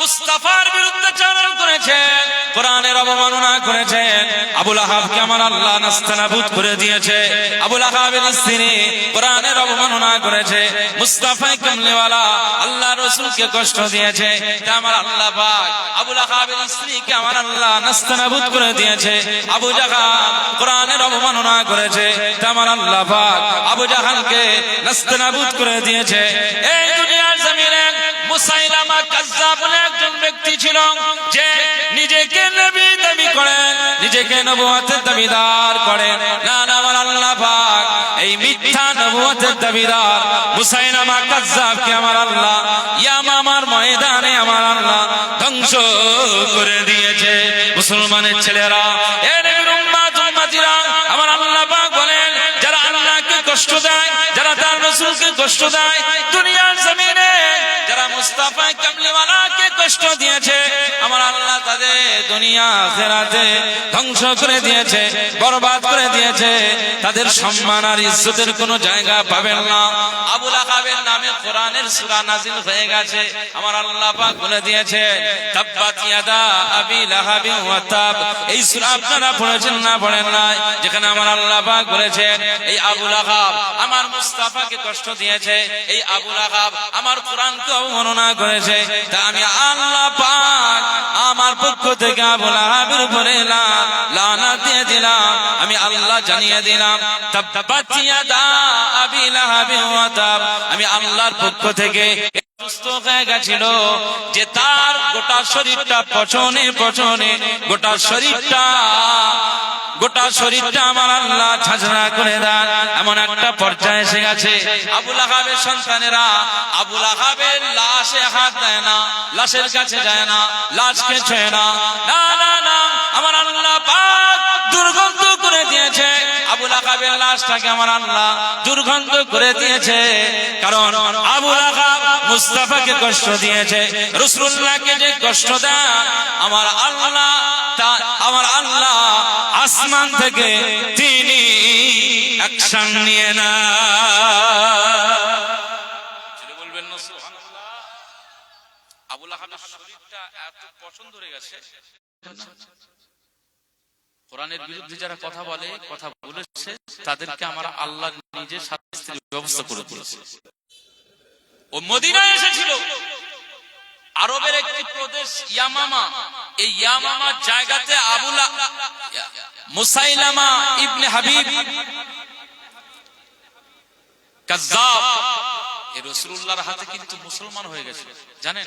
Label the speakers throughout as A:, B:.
A: মুস্তাফার বিরুদ্ধাচরণ করেছেন, কোরআনের অবমাননা করেছেন। আবু লাহাবকে আমার আল্লাহ নাস্তানাবুদ করে দিয়েছে। আবু লাহাবের স্ত্রী কোরআনের অবমাননা করেছে, মুস্তাফা কামলিওয়ালা আল্লাহ রাসূলকে কষ্ট দিয়েছে, তা আমার আল্লাহ পাক আবু লাহাবের স্ত্রীকে আমার আল্লাহ নাস্তানাবুদ করে দিয়েছে। আবু জাহাল কোরআনের অবমাননা করেছে, তা আমার আল্লাহ পাক আবু জাহালকে নাস্তানাবুদ করে দিয়েছে। এই দুনিয়ার জমিনে মুসাইলামা কাজ্জাব বলে একজন ব্যক্তি ছিল, যে নিজেকে নবী দাবি করেন, নিজেকে নবুয়তের দাবিদার করেন। না না, আমার আল্লাহ পাক এই মিথ্যা নবুয়তের দাবিদার মুসাইলামা কাজ্জাবকে আমার আল্লাহ ইয়ামামার ময়দানে আমার আল্লাহ ধ্বংস করে দিয়েছে। মুসলমানের ছেলেরা, এ নবীর উম্মত উম্মতিরা, আমার আল্লাহ পাক বলেন, যারা আল্লাহকে কষ্ট দেয়, যারা তার রাসূলকে কষ্ট দেয়, দুনিয়ার জমিনে যারা মুস্তাফা কামলিওয়ালাকে কষ্ট দিয়েছে, আমার আল্লাহ তাদের দুনিয়া আখিরাতে ধ্বংস করে দিয়েছে, বরবাদ করে দিয়েছে। তাদের সম্মান আর ইজ্জতের কোনো জায়গা পাবেন না। আবু লাহাবের নামে কোরআনের সূরা নাযিল হয়ে গেছে। আমার আল্লাহ পাক বলে দিয়েছেন, তাব্বাত ইয়াদা আবি লাহাবি ওয়া তাব। এই সূরা আপনারা পড়েছেন না পড়েন নাই? যেখানে আমার আল্লাহ পাক বলেছেন, এই আবু লাহাব আমার মুস্তাফাকে কষ্ট দিয়েছে, এই আবু লাহাব আমার কোরআনকে অবমাননা করেছে, তা আমি আল্লাহ পাক আমার পক্ষ থেকে আবু লাহাবের উপরে লানাত দিয়ে দিলাম। আমি আল্লাহ জানিয়ে দিলাম, তাব্বাত ইয়াদা আবি লাহাবি ওয়া তাব। আমি আল্লাহর পক্ষ থেকে সুস্থ হয়ে গেছিল, যে তার গোটা শরীরটা পচনে পচনে গোটা শরীরটা আমার আল্লাহ ঝাঁঝরা করে দেন, এমন একটা পর্যায়ে এসে গেছে। আবু লাহাবের সন্তানেরা আবু লাহাবের লাশে হাত দেয় না, লাশের কাছে যায় না, লাশকে ছুঁয়ে না। না না না, আমার আল্লাহ পাক দুর্গন্ধ করে দিয়েছে। আবু লাহাবের লাশটাকে আমার আল্লাহ দুর্গন্ধ করে দিয়েছে, কারণ আবু লাহাব মুস্তাফাকে কষ্ট দিয়েছে। রাসূলুল্লাহকে যে কষ্ট দেন, আমার আল্লাহ আসমান থেকে তিনি অ্যাকশন নিয়ে না। বলবেন না সুবহানাল্লাহ? আবু লাহাবের শরীরটা এত পছন্দ হয়ে গেছে, কোরআনের বিরুদ্ধে যারা কথা বলেছে তাদেরকে আমার আল্লাহ নিজে শাস্তির ব্যবস্থা করে দিয়েছে। ও মদিনায় এসেছিল, আরবের একটি প্রদেশ ইয়ামামা। এই ইয়ামামা জায়গাতে মুসাইলামা ইবনে হাবিব কাজ্জাব এই রাসূলুল্লাহর হাতে কিন্তু মুসলমান হয়ে গেছে, জানেন?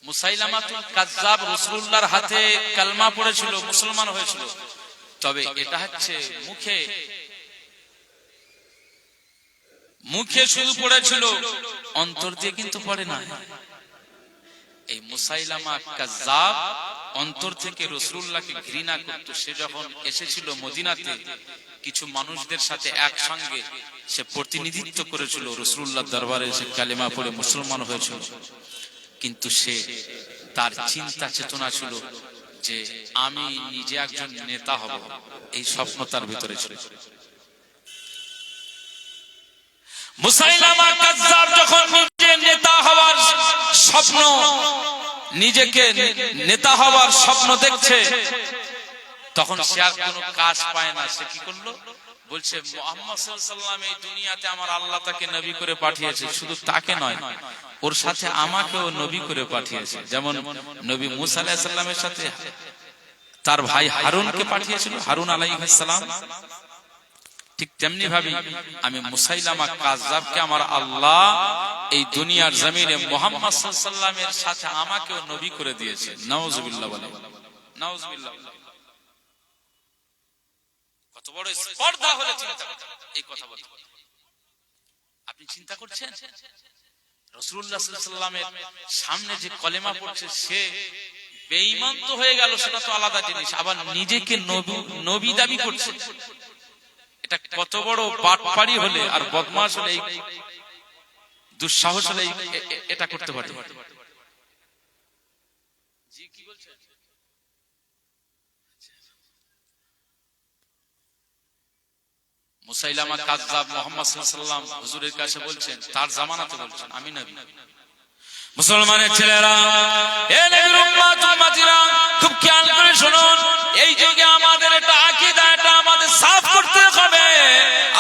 A: মুসাইলামাতুল কাজ্জাব রাসূলুল্লাহর হাতে কালমা পড়েছিল, মুসলমান হয়েছিল। তবে এটা হচ্ছে মুখে শুধু পড়েছিল, অন্তর দিয়ে কিন্তু পড়ে না। এই মুসাইলামা কাজ্জাব অন্তর থেকে রাসূলুল্লাহকে ঘৃণা করত। সে যখন এসেছিল মদিনাতে, কিছু মানুষদের সাথে একসঙ্গে সে প্রতিনিধিত্ব করেছিল, রাসূলুল্লাহর দরবারে এসে কালেমা পড়ে মুসলমান হয়েছিল। কিন্তু সে তার চিন্তা চেতনা ছিল যে আমি নিজে একজন নেতা হব, এই স্বপ্ন তার ভিতরে ছিল। মুসাইলামা কাজ্জাব যখন নিজেকে নেতা হওয়ার স্বপ্ন দেখছে, তখন সে আর কোনো কাজ পায় না। সে কি করলো? বলছে, মুহাম্মদ সাল্লাল্লাহু আলাইহি ওয়াসাল্লাম এই দুনিয়াতে আমার আল্লাহ তাকে নবী করে পাঠিয়েছে, শুধু তাকে নয়, ওর সাথে আমাকেও নবী করে পাঠিয়েছে। যেমন নবী মুসা আলাইহিস সালামের সাথে তার ভাই হারুনকে পাঠিয়েছিল, হারুন আলাইহিস সালাম, ঠিক তেমনি ভাবে আমি মুসাইলামা কাজ্জাবকে আমার আল্লাহ এই দুনিয়ার জমিনে মুহাম্মদ সাল্লাল্লাহু আলাইহি ওয়াসাল্লামের সাথে আমাকেও নবী করে দিয়েছে। নাউজুবিল্লাহ বলে, নাউজুবিল্লাহ। কত বড় স্পর্ধা হলে চিন্তা করতে এই কথা বলতে। আপনি চিন্তা করছেন রাসূলুল্লাহ সাল্লাল্লাহু আলাইহি ওয়াসাল্লামের সামনে যে কলেমা পড়ছে সে বেঈমান তো হয়ে গেল, সেটা তো আলাদা জিনিস, আবার নিজেকে নবী দাবি করছে। এটা কত বড় বাটপাড়ি হলে আর বদমাশ হলে, দুঃসাহস হলে এটা করতে পারে। জি কি বলছেন? মুসাইলামা কাজ্জাব মুহাম্মদ সাল্লাল্লাহু আলাইহি ওয়াসাল্লাম হুজুরের কাছে বলছেন, তার জামানাতে বলছেন আমি নবী। মুসলমানের ছেলেরা, এ নবীর উম্মত উম্মতিরা, খুব খেয়াল করে শুনুন। এই যুগে আমাদের এটা আকীদা, এটা আমাদের সাফ করতে হবে।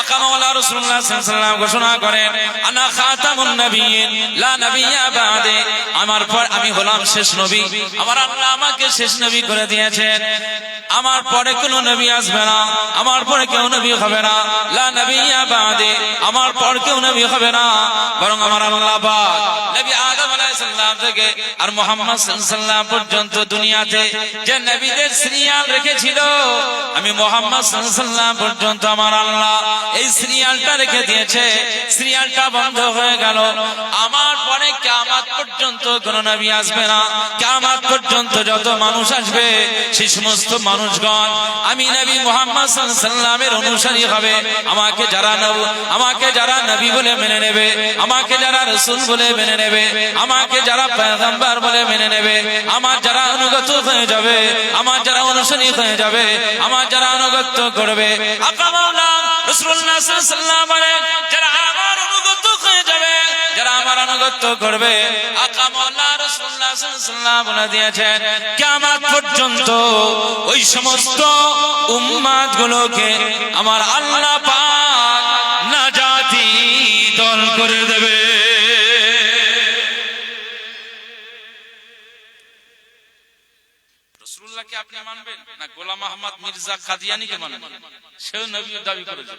A: আকা মাওলা রাসূলুল্লাহ সাল্লাল্লাহু আলাইহি ওয়াসাল্লাম ঘোষণা করেন, আনা খাতামুন নবিয়্যিন লা নাবিয়্যা বা'দি, আমার পর আমি হলাম শেষ নবী। আমার আল্লাহ আমাকে শেষ নবী করে দিয়েছেন। আমার পরে কোন নবী আসবে না, আমার পরে কেউ নবী হবে না। লা নাবিয়্যা বা'দি, আমার পর কেউ নবী হবে না, বরং আমার আল্লাহ পাক নবী আদম আলাইহিস সালাম থেকে আর মুহাম্মদ সাল্লাল্লাহু আলাইহি ওয়াসাল্লাম পর্যন্ত দুনিয়াতে যে নবীদের সিরিয়াল রেখেছিল, আমি মুহাম্মদ সাল্লাল্লাহু আলাইহি ওয়াসাল্লাম পর্যন্ত আমার আল্লাহ এই সিরিয়ালটা রেখে দিয়েছে। সিরিয়ালটা বন্ধ হয়ে গেল। আমার পরে কিয়ামত পর্যন্ত কোন নবী আসবে না। কিয়ামত পর্যন্ত যত মানুষ আসবে, সেই সমস্ত মানুষগণ আমি নবী মুহাম্মদ সাল্লাল্লাহু আলাইহি ওয়াসাল্লামের অনুসারী হবে। আমাকে যারা নবী বলে মেনে নেবে, আমাকে যারা রাসূল বলে মেনে নেবে, আমাকে যারা পয়গম্বর বলে মেনে নেবে, আমার যারা অনুগত হয়ে যাবে, আমার যারা অনুসারী হয়ে যাবে, আমার যারা অনুগত করবে, আকা মাওলা রাসূলুল্লাহ সাল্লাল্লাহু আলাইহি ওয়াসাল্লাম বলেন, যারা আমার অনুগত হয়ে যাবে, যারা আমার অনুগত করবে, আকা মাওলা রাসূলুল্লাহ সাল্লাল্লাহু আলাইহি ওয়াসাল্লাম বলে দিয়েছেন, কিয়ামত পর্যন্ত ওই সমস্ত উম্মত গুলোকে আমার আল্লাহ পাক নাজাতি দল করে দেবে। রাসূলুল্লাহকে আপনি মানবেন না গোলাম আহমদ মির্জা কাদিয়ানীকে মানবেন? সেও নবী দাবি করেছে।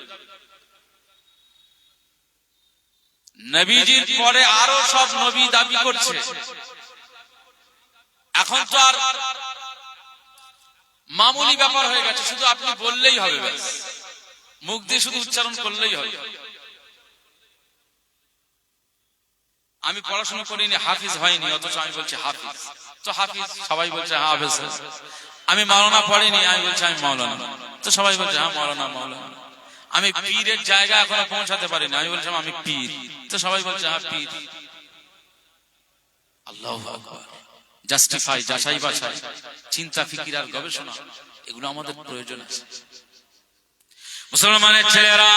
A: নবীজির পরে আরো সব নবী দাবি করছে। এখন তো আর মামুলি ব্যাপার হয়ে গেছে, শুধু আপনি বললেই হবে, ব্যাস মুখ দিয়ে শুধু উচ্চারণ করলেই হবে। আমি পড়াশোনা করিনি, হাফিজ হয়নি, অথচ আমি বলছি হাফিজ। তো হাফিজ সবাই বলছে হাফিজ। আমি মাওলানা পড়িনি, আমি বলছি আমি মাওলানা। তো সবাই বলছে হ্যাঁ মাওলানা মাওলানা। আমি পীরের জায়গা এখনো পৌঁছাতে পারিনি, আমি বলছিলাম আমি পীর। তো সবাই বলছে হ্যাঁ পীর। আল্লাহু আকবার। জাস্টিফাই, যাচাই বাছাই, চিন্তা ফিকির আর গবেষণা, এগুলো আমাদের প্রয়োজন আছে। মুসলমানের ছেলেরা,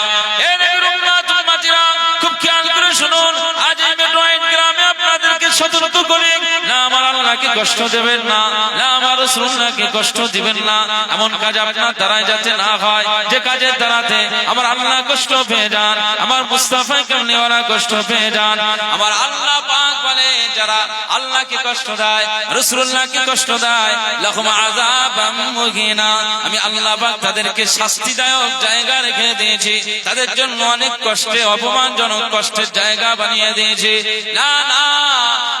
A: এ নবীর উম্মত উম্মতিরা, খুব খেয়াল করে শুনুন। আজ এই মেট্রোপলিটন গ্রামে আপনাদেরকে সতর্ক করি, না আমার আল্লাহকে কষ্ট দেবেন না, না আমার রাসূলুল্লাহকে কষ্ট দিবেন না। এমন কাজ আপনার দ্বারা যাতে না হয় যে কাজের দ্বারাতে আমার আল্লাহ কষ্ট পেয়ে যান, আমার মুস্তাফা কামলিওয়ালা কষ্ট পেয়ে যান। আমার আল্লাহ পাক বলে, যারা আল্লাহকে কষ্ট দেয়, রাসূলুল্লাহকে কষ্ট দেয়, লাহুম আযাবাম মুহিনা, আমি আল্লাহ পাক তাদেরকে শাস্তিদায়ক জায়গা রেখে দিয়েছি, তাদের জন্য অনেক কষ্টে, অপমানজনক কষ্টের জায়গা বানিয়ে দিয়েছি। না না,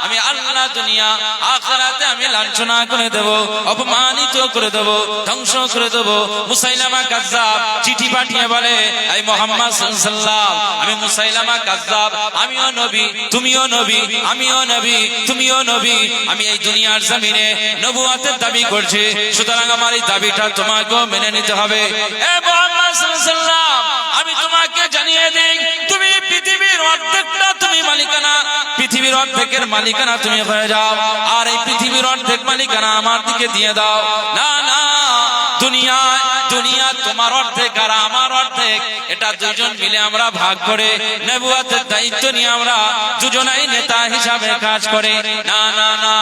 A: আমি আল্লাহ দুনিয়া আখিরাতে আমি লাঞ্ছনা করে দেব, অপমানিত করে দেব, ধ্বংস করে দেব। মুসাইলামা কাযযাব চিঠি পাঠিয়ে বলে, এই মুহাম্মদ সাল্লাল্লাহু আলাইহি ওয়াসাল্লাম, আমি মুসাইলামা কাযযাব, আমিও নবী, তুমিও নবী, আমিও নবী, তুমিও নবী, আমি এই দুনিয়ার জমিনে নবুয়তের দাবি করছি, সুতরাং আমার এই দাবিটা তোমাকেও মেনে নিতে হবে। এ মুহাম্মদ সাল্লাল্লাহু আলাইহি ওয়াসাল্লাম, আমি তোমাকে জানিয়ে দেই, তুমি পৃথিবীর অর্ধেকটা তুমি মালিকানা, পৃথিবীর অর্ধেকের মালিকানা তুমি হয়ে যাও, আর এই পৃথিবীর অর্ধেক মালিকানা আমার দিকে দিয়ে দাও। না না, দুনিয়া তোমার অর্ধেক আর আমার অর্ধেক, এটা দুজন মিলে আমরা ভাগ করে নবুয়তের দায়িত্ব নিয়ে আমরা দুজনাই নেতা হিসাবে কাজ করে। না না না,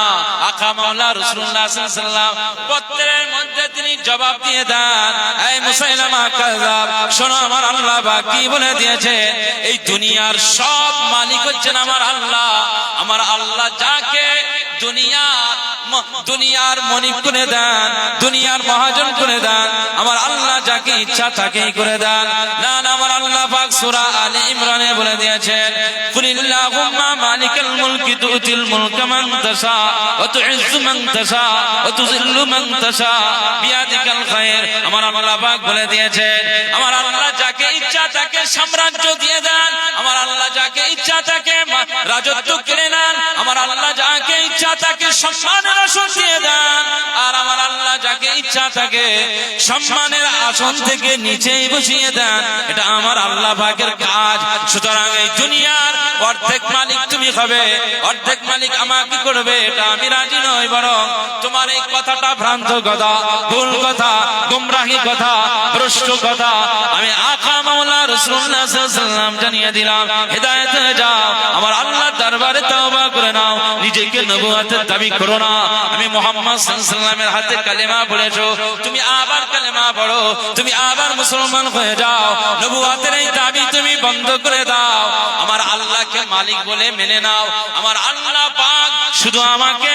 A: আকা মাওলা রাসূলুল্লাহ সাল্লাল্লাহু আলাইহি ওয়াসাল্লাম পত্রের মধ্যে তিনি জবাব দিয়ে দেন, এই মুসাইলামা কাযযাব, শোনো আমার আল্লাহ পাক কি বলে দিয়েছে, এই দুনিয়ার সব মালিক হচ্ছেন আমার আল্লাহ। আমার আল্লাহ যাকে দুনিয়ার মালিক করে দেন, দুনিয়ার মহাজন করে দেন, আমার আল্লাহ যাকে ইচ্ছা তাকেই করে দেন। না না, আমার আল্লাহ পাক সূরা আলে ইমরানে বলে দিয়েছেন, কুলিল্লাহুম্মা মালিকাল মুলকি তুতিল মুলকা মান তাশা ওয়া তুইজ্জু মান তাশা ওয়া তুযিল্লু মান তাশা বিয়াদিকাল খায়র। আমার আল্লাহ পাক বলে দিয়েছেন, আমার আল্লাহ যাকে ইচ্ছা তাকে সাম্রাজ্য দিয়ে দেন, আমার আল্লাহ যাকে ইচ্ছা তাকে রাজত্ব কেড়ে নেন, আমার আল্লাহ যাকে ইচ্ছা তাকে সম্মানের আসন দিয়ে দেন, আর আমার আল্লাহ যাকে ইচ্ছা তাকে সম্মানের আসন থেকে নিচেই বসিয়ে দেন। এটা আমার আল্লাহ পাকের কাজ। সুতরাং এই দুনিয়ার অর্ধেক মালিক তুমি হবে, অর্ধেক মালিক আমাকে করবে, এটা আমি রাজি নই। বরং তোমার এই কথাটা ভ্রান্ত কথা, ভুল কথা, গুমরাহি কথা, ভ্রষ্ট কথা, আমি আকা মাওলা রাসূলুল্লাহ সাল্লাল্লাহু আলাইহি ওয়াসাল্লাম জানিয়ে দিলাম, হেদায়েতে যাও, আমার আল্লাহর দরবারে তওবা করে নাও, নিজেকে নবুয়তের দাবি করো না। আমি মুহাম্মদ সাল্লাল্লাহু আলাইহি ওয়াসাল্লামের হাতে কালেমা পড়েছো, তুমি আবার কালেমা পড়ো, তুমি আবার মুসলমান হয়ে যাও, নবুয়তের এই দাবি তুমি বন্ধ করে দাও। আমার আল্লাহকে মালিক বলে মেনে নাও। আমার আল্লাহ পাক শুধু আমাকে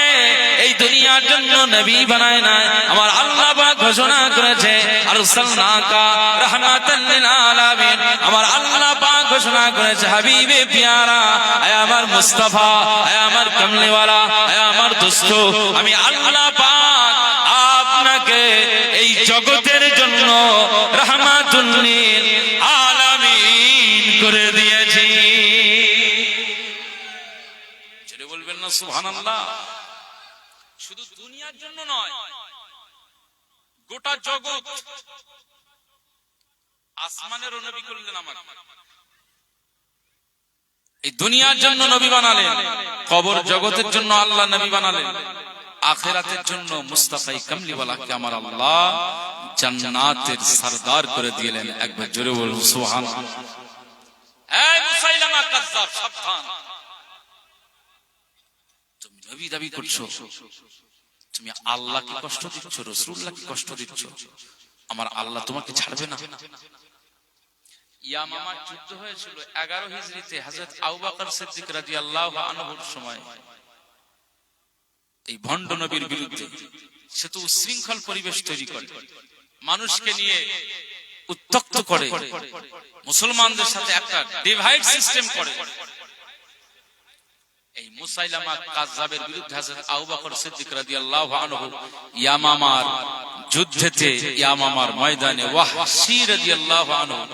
A: এই দুনিয়ার জন্য নবী বানায় নাই, আমার আল্লাহ পাক ঘোষণা করেছে আরসালনাকা রাহমাতাল লিল আলামিন। আমার আল্লাহ পাক ঘোষণা করেছে হাবিবে পিয়ারা, আয় আমার মুস্তাফা, আয় আমার কমলিওয়ালা, আয় আমার দোস্ত, আমি আল্লাহ পাক আপনাকে এই জগতের জন্য রাহমাতুল লিল আলামিন করে দিয়েছি। ছেড়ে বলবেন না সুবহানাল্লাহ। শুধু দুনিয়ার জন্য নয়, গোটা জগৎ, আসমানেরও নবী করলেন আমাকে, এই দুনিয়ার জন্য নবী বানালেন, কবর জগতের জন্য আল্লাহ নবী বানালেন, আখিরাতের জন্য মুস্তাফা কামলিওয়ালাকে আমার আল্লাহ জান্নাতের সরদার করে দিলেন। একবার জোরে বলুন সুবহানাল্লাহ। এই মুসাইলামা কাজ্জাব, সাবধান, তুমি নবী দাবি করছো, তুমি আল্লাহকে কষ্ট দিচ্ছ, রাসূলুল্লাহকে কষ্ট দিচ্ছ, আমার আল্লাহ তোমাকে ছাড়বে না। ইয়ামামার যুদ্ধ হয়েছিল 11 হিজরিতে হযরত আবু বকর সিদ্দিক রাদিয়াল্লাহু আনহুর সময়। এই ভণ্ড নবীর বিরুদ্ধে সে তো উচ্ছৃঙ্খল পরিবেশ তৈরি করে, মানুষকে নিয়ে উত্তক্ত করে, মুসলমানদের সাথে একটা ডিভাইড সিস্টেম করে। এই মুসাইলামা কাজ্জাবের বিরুদ্ধে হযরত আবু বকর সিদ্দিক রাদিয়াল্লাহু আনহু ইয়ামামার যুদ্ধেতে, ইয়ামামার ময়দানে ওয়াহশী রাদিয়াল্লাহু আনহু,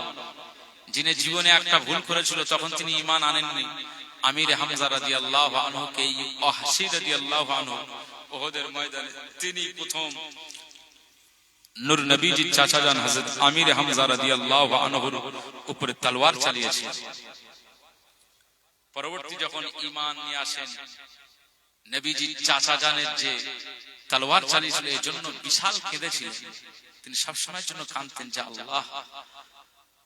A: যিনি জীবনে একটা ভুল করেছিল, তখন তিনি ঈমান আনেননি, আমির হামজা রাদিয়াল্লাহু আনহুকে ওয়াহশী রাদিয়াল্লাহু আনহু উহুদের ময়দানে তিনি প্রথম নূর নবীজির চাচা জান হযরত আমির হামজা রাদিয়াল্লাহু আনহুর উপরে তলোয়ার চালিয়েছেন। পরবর্তী যখন ঈমান নিয়ে আসেন, নবীজির চাচা জানের যে তলোয়ার চালিয়েছিল এই জন্য বিশাল কেঁদেছিলেন। তিনি সবসময়ের জন্য কাঁদতেন যে আল্লাহ,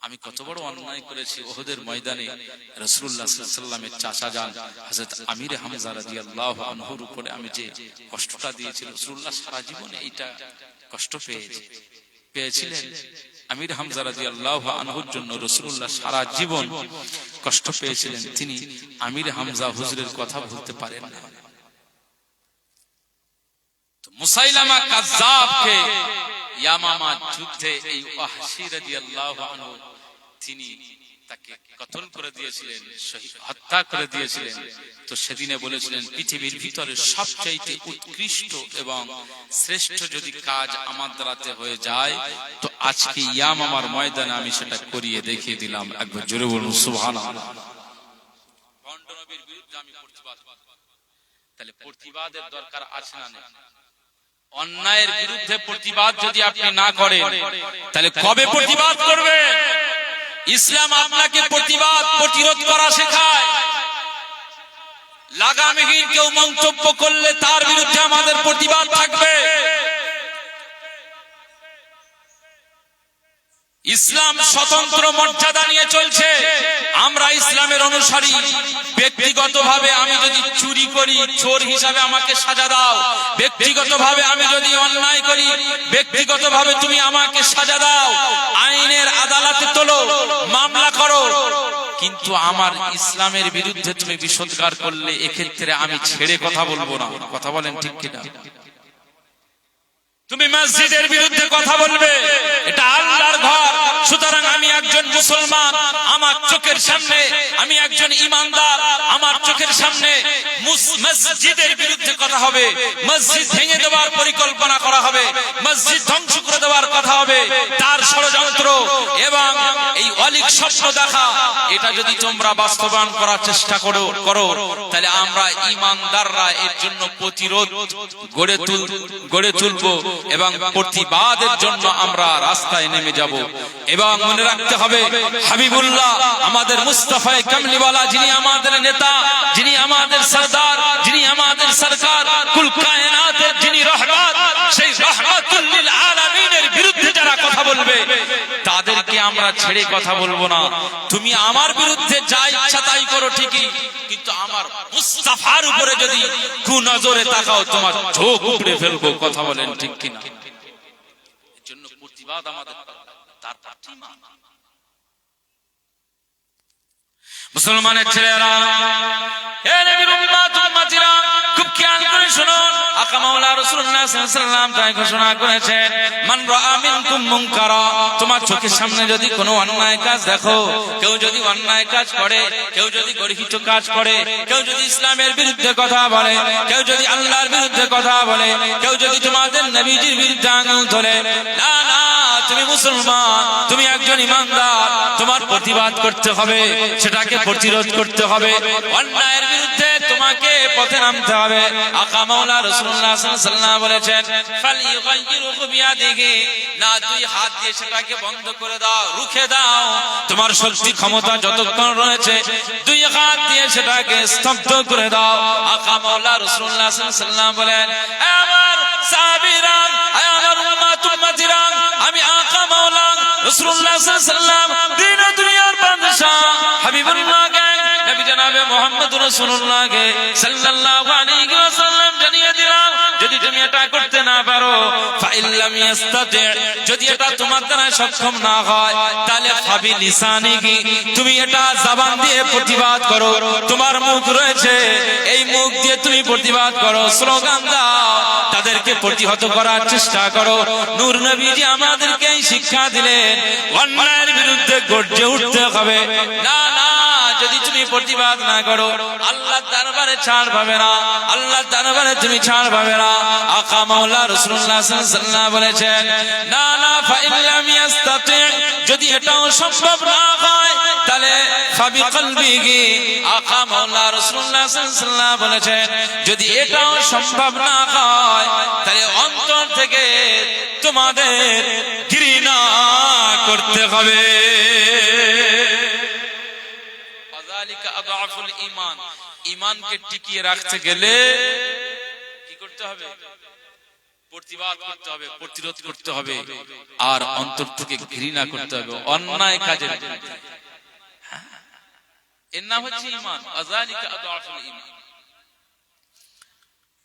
A: আমি কত বড় অন্যায় করেছি, উহুদের ময়দানে রাসূলুল্লাহ সাল্লাল্লাহু আলাইহি ওয়াসাল্লামের চাচা জান হযরত আমির হামজা রাদিয়াল্লাহু আনহুর উপরে আমি যে কষ্টটা দিয়েছি, রাসূলুল্লাহ সারা জীবন এইটা কষ্ট পেয়েছিলেন। আমির হামজা রাদিয়াল্লাহু আনহুর জন্য রাসূলুল্লাহ সারা জীবন কষ্ট পেয়েছিলেন, তিনি আমির হামজা হুজুরের কথা বলতে পারেন না। তো মুসাইলামা কাজ্জাবকে ইয়ামামা যুদ্ধে এই ওয়াহশী রাদিয়াল্লাহু আনহু তিনি তাকে কতল করে দিয়েছিলেন, হত্যা করে দিয়েছিলেন। তো সেদিনে বলেছিলেন পৃথিবীর ভিতরে সবচাইতে উৎকৃষ্ট এবং শ্রেষ্ঠ যদি কাজ আমার দ্বারাতে হয়ে যায় তো আজকে ইয়ামামার ময়দানে আমি সেটা করিয়ে দেখিয়ে দিলাম। একবার জোরে বলুন সুবহানাল্লাহ। ভণ্ড নবীর বিরুদ্ধে আমি প্রতিবাদ, তাহলে প্রতিবাদের দরকার আছে না নেই? অন্যায়ের বিরুদ্ধে প্রতিবাদ যদি আপনি না করেন তাহলে কবে প্রতিবাদ করবেন? ইসলাম আপনাকে প্রতিবাদ প্রতিরোধ করা শেখায়। লাগামহীন কেউ মন্তব্য করলে তার বিরুদ্ধে আমাদের প্রতিবাদ থাকবে। ইসলাম স্বতন্ত্র মর্যাদা নিয়ে চলছে। আমরা ইসলামের অনুসারী। ব্যক্তিগতভাবে আমি যদি চুরি করি, চোর হিসাবে আমাকে সাজা দাও। ব্যক্তিগতভাবে আমি যদি অন্যায় করি, ব্যক্তিগতভাবে তুমি আমাকে সাজা দাও। আইনের আদালতে তোলো, মামলা করো। কিন্তু আমার ইসলামের বিরুদ্ধে তুমি বিষোদ্গার করলে এক্ষেত্রে আমি ছেড়ে কথা বলবো না। কথা বলেন ঠিক কিনা? তুমি মসজিদের বিরুদ্ধে কথা বলবে, এটা আল্লাহর ঘর। সুতরাং আমি একজন মুসলমান, আমার চোখের সামনে আমি একজন ঈমানদার, আমার চোখের সামনে মসজিদের বিরুদ্ধে কথা হবে, মসজিদ ভেঙে দেওয়ার পরিকল্পনা করা হবে, মসজিদ ধ্বংস করে দেওয়ার কথা হবে, তার ষড়যন্ত্র এবং এই অলিক স্বপ্ন দেখা, এটা যদি তোমরা বাস্তবায়ন করার চেষ্টা করো তাহলে আমরা ঈমানদাররা এর জন্য প্রতিরোধ গড়ে তুলবো এবং প্রতিবাদের জন্য আমরা রাস্তায় নেমে যাব। এবং মনে রাখতে হবে হাবিবুল্লাহ আমাদের মুস্তাফা কামলিওয়ালা, যিনি আমাদের নেতা, যিনি আমাদের সরদার, যিনি আমাদের সরকার, কুল কায়নাতের যিনি রহমত, সেই রহমাতুল লিল আলামিনের বিরুদ্ধে যারা কথা বলবে তাদেরকে আমরা ছেড়ে কথা বলবো না। তুমি আমার বিরুদ্ধে যা ইচ্ছা তাই করো ঠিকই, কিন্তু আমার মুস্তাফার উপরে যদি কুনজরে তাকাও তোমার চোখ উপড়ে ফেলবো। কথা বলেন ঠিক কিনা? এর জন্য প্রতিবাদ আমাদের তার প্রতিমা। মুসলমানের ছেলেরা, হে নবীর উম্মত উম্মতিরা, খুব খেয়াল করে শুনুন। আকা মাওলা রাসূলুল্লাহ সাল্লাল্লাহু আলাইহি ওয়াসাল্লাম তাই ঘোষণা করেছেন, মান রাআ মিনকুম মুনকারা, তোমার চোখের সামনে যদি কোনো অন্যায় কাজ দেখো, কেউ যদি অন্যায় কাজ করে, কেউ যদি গর্হিত কাজ করে, কেউ যদি ইসলামের বিরুদ্ধে কথা বলে, কেউ যদি আল্লাহর বিরুদ্ধে কথা বলে, কেউ যদি তোমাদের নবীজির বিরুদ্ধে আঙুল তোলে, না না, তুমি মুসলমান, তুমি একজন ইমানদার, তোমার প্রতিবাদ করতে হবে, সেটাকে প্রতিরোধ করতে হবে, অন্যায়ের বিরুদ্ধে তোমাকে পথে নামতে হবে। আকা মাওলা রাসূলুল্লাহ সাল্লাল্লাহু আলাইহি ওয়াসাল্লাম বলেছেন, ফালইয়ুগাইয়িরহু বিয়াদিহি, না দুই হাত দিয়ে সেটাকে বন্ধ করে দাও, রুখে দাও। তোমার শক্তি ক্ষমতা যতক্ষণ রয়েছে দুই হাত দিয়ে সেটাকে স্তব্ধ করে দাও। আকা মাওলা রাসূলুল্লাহ সাল্লাল্লাহু আলাইহি ওয়াসাল্লাম বলেন, আমার সাহাবীরা, আমার উম্মত উম্মতিরা, আমি আকা মাওলা রাসূলুল্লাহ সাল্লাল্লাহু আলাইহি ওয়াসাল্লাম দিন ও দুনিয়ার বাদশা হাবিবুল্লাহকে, নবী জনাবে মুহাম্মদ রাসূলুল্লাহকে সাল্লাল্লাহু আলাইহি ওয়াসাল্লাম জানিয়ে দিলাম, যদি তুমি এটা করতে না পারো, ফাইল্লাম ইয়াস্তাতি, যদি এটা তোমার দ্বারা সক্ষম না হয়, তাহলে ফাবি লিসানিহি, তুমি এটা জবান দিয়ে প্রতিবাদ করো। তোমার মুখ রয়েছে, এই মুখ দিয়ে তুমি প্রতিবাদ করো, স্লোগান দাও, তাদেরকে প্রতিহত করার চেষ্টা করো। নূর নবীজি আমাদেরকে এই শিক্ষা দিলেন, অন্যায়ের বিরুদ্ধে গর্জে উঠতে হবে। না না, যদি তুমি প্রতিবাদ না করো, আল্লাহর দরবারে ছাড় পাবে না, আল্লাহর দরবারে তুমি ছাড় পাবে না। আকা মাওলা রাসূলুল্লাহ সাল্লাল্লাহু আলাইহি ওয়াসাল্লাম বলেছেন, না না, ফাইল্লাম ইয়াস্তাতি, যদি এটাও সম্ভব না হয়, তাহলে ফাবি কলবিহি, আকা মাওলা রাসূলুল্লাহ সাল্লাল্লাহু আলাইহি ওয়াসাল্লাম বলেছেন, যদি এটাও সম্ভব না হয়, তাহলে অন্তর থেকে তোমাদের ঘৃণা করতে হবে। ঈমানকে টিকিয়ে রাখতে গেলে কি করতে হবে? প্রতিবাদ করতে হবে, প্রতিরোধ করতে হবে, আর অন্তর থেকে ঘৃণা করতে হবে অন্যায় কাজের। এর নাম হচ্ছে ঈমান। আযালিকা আযআফুল ঈমান।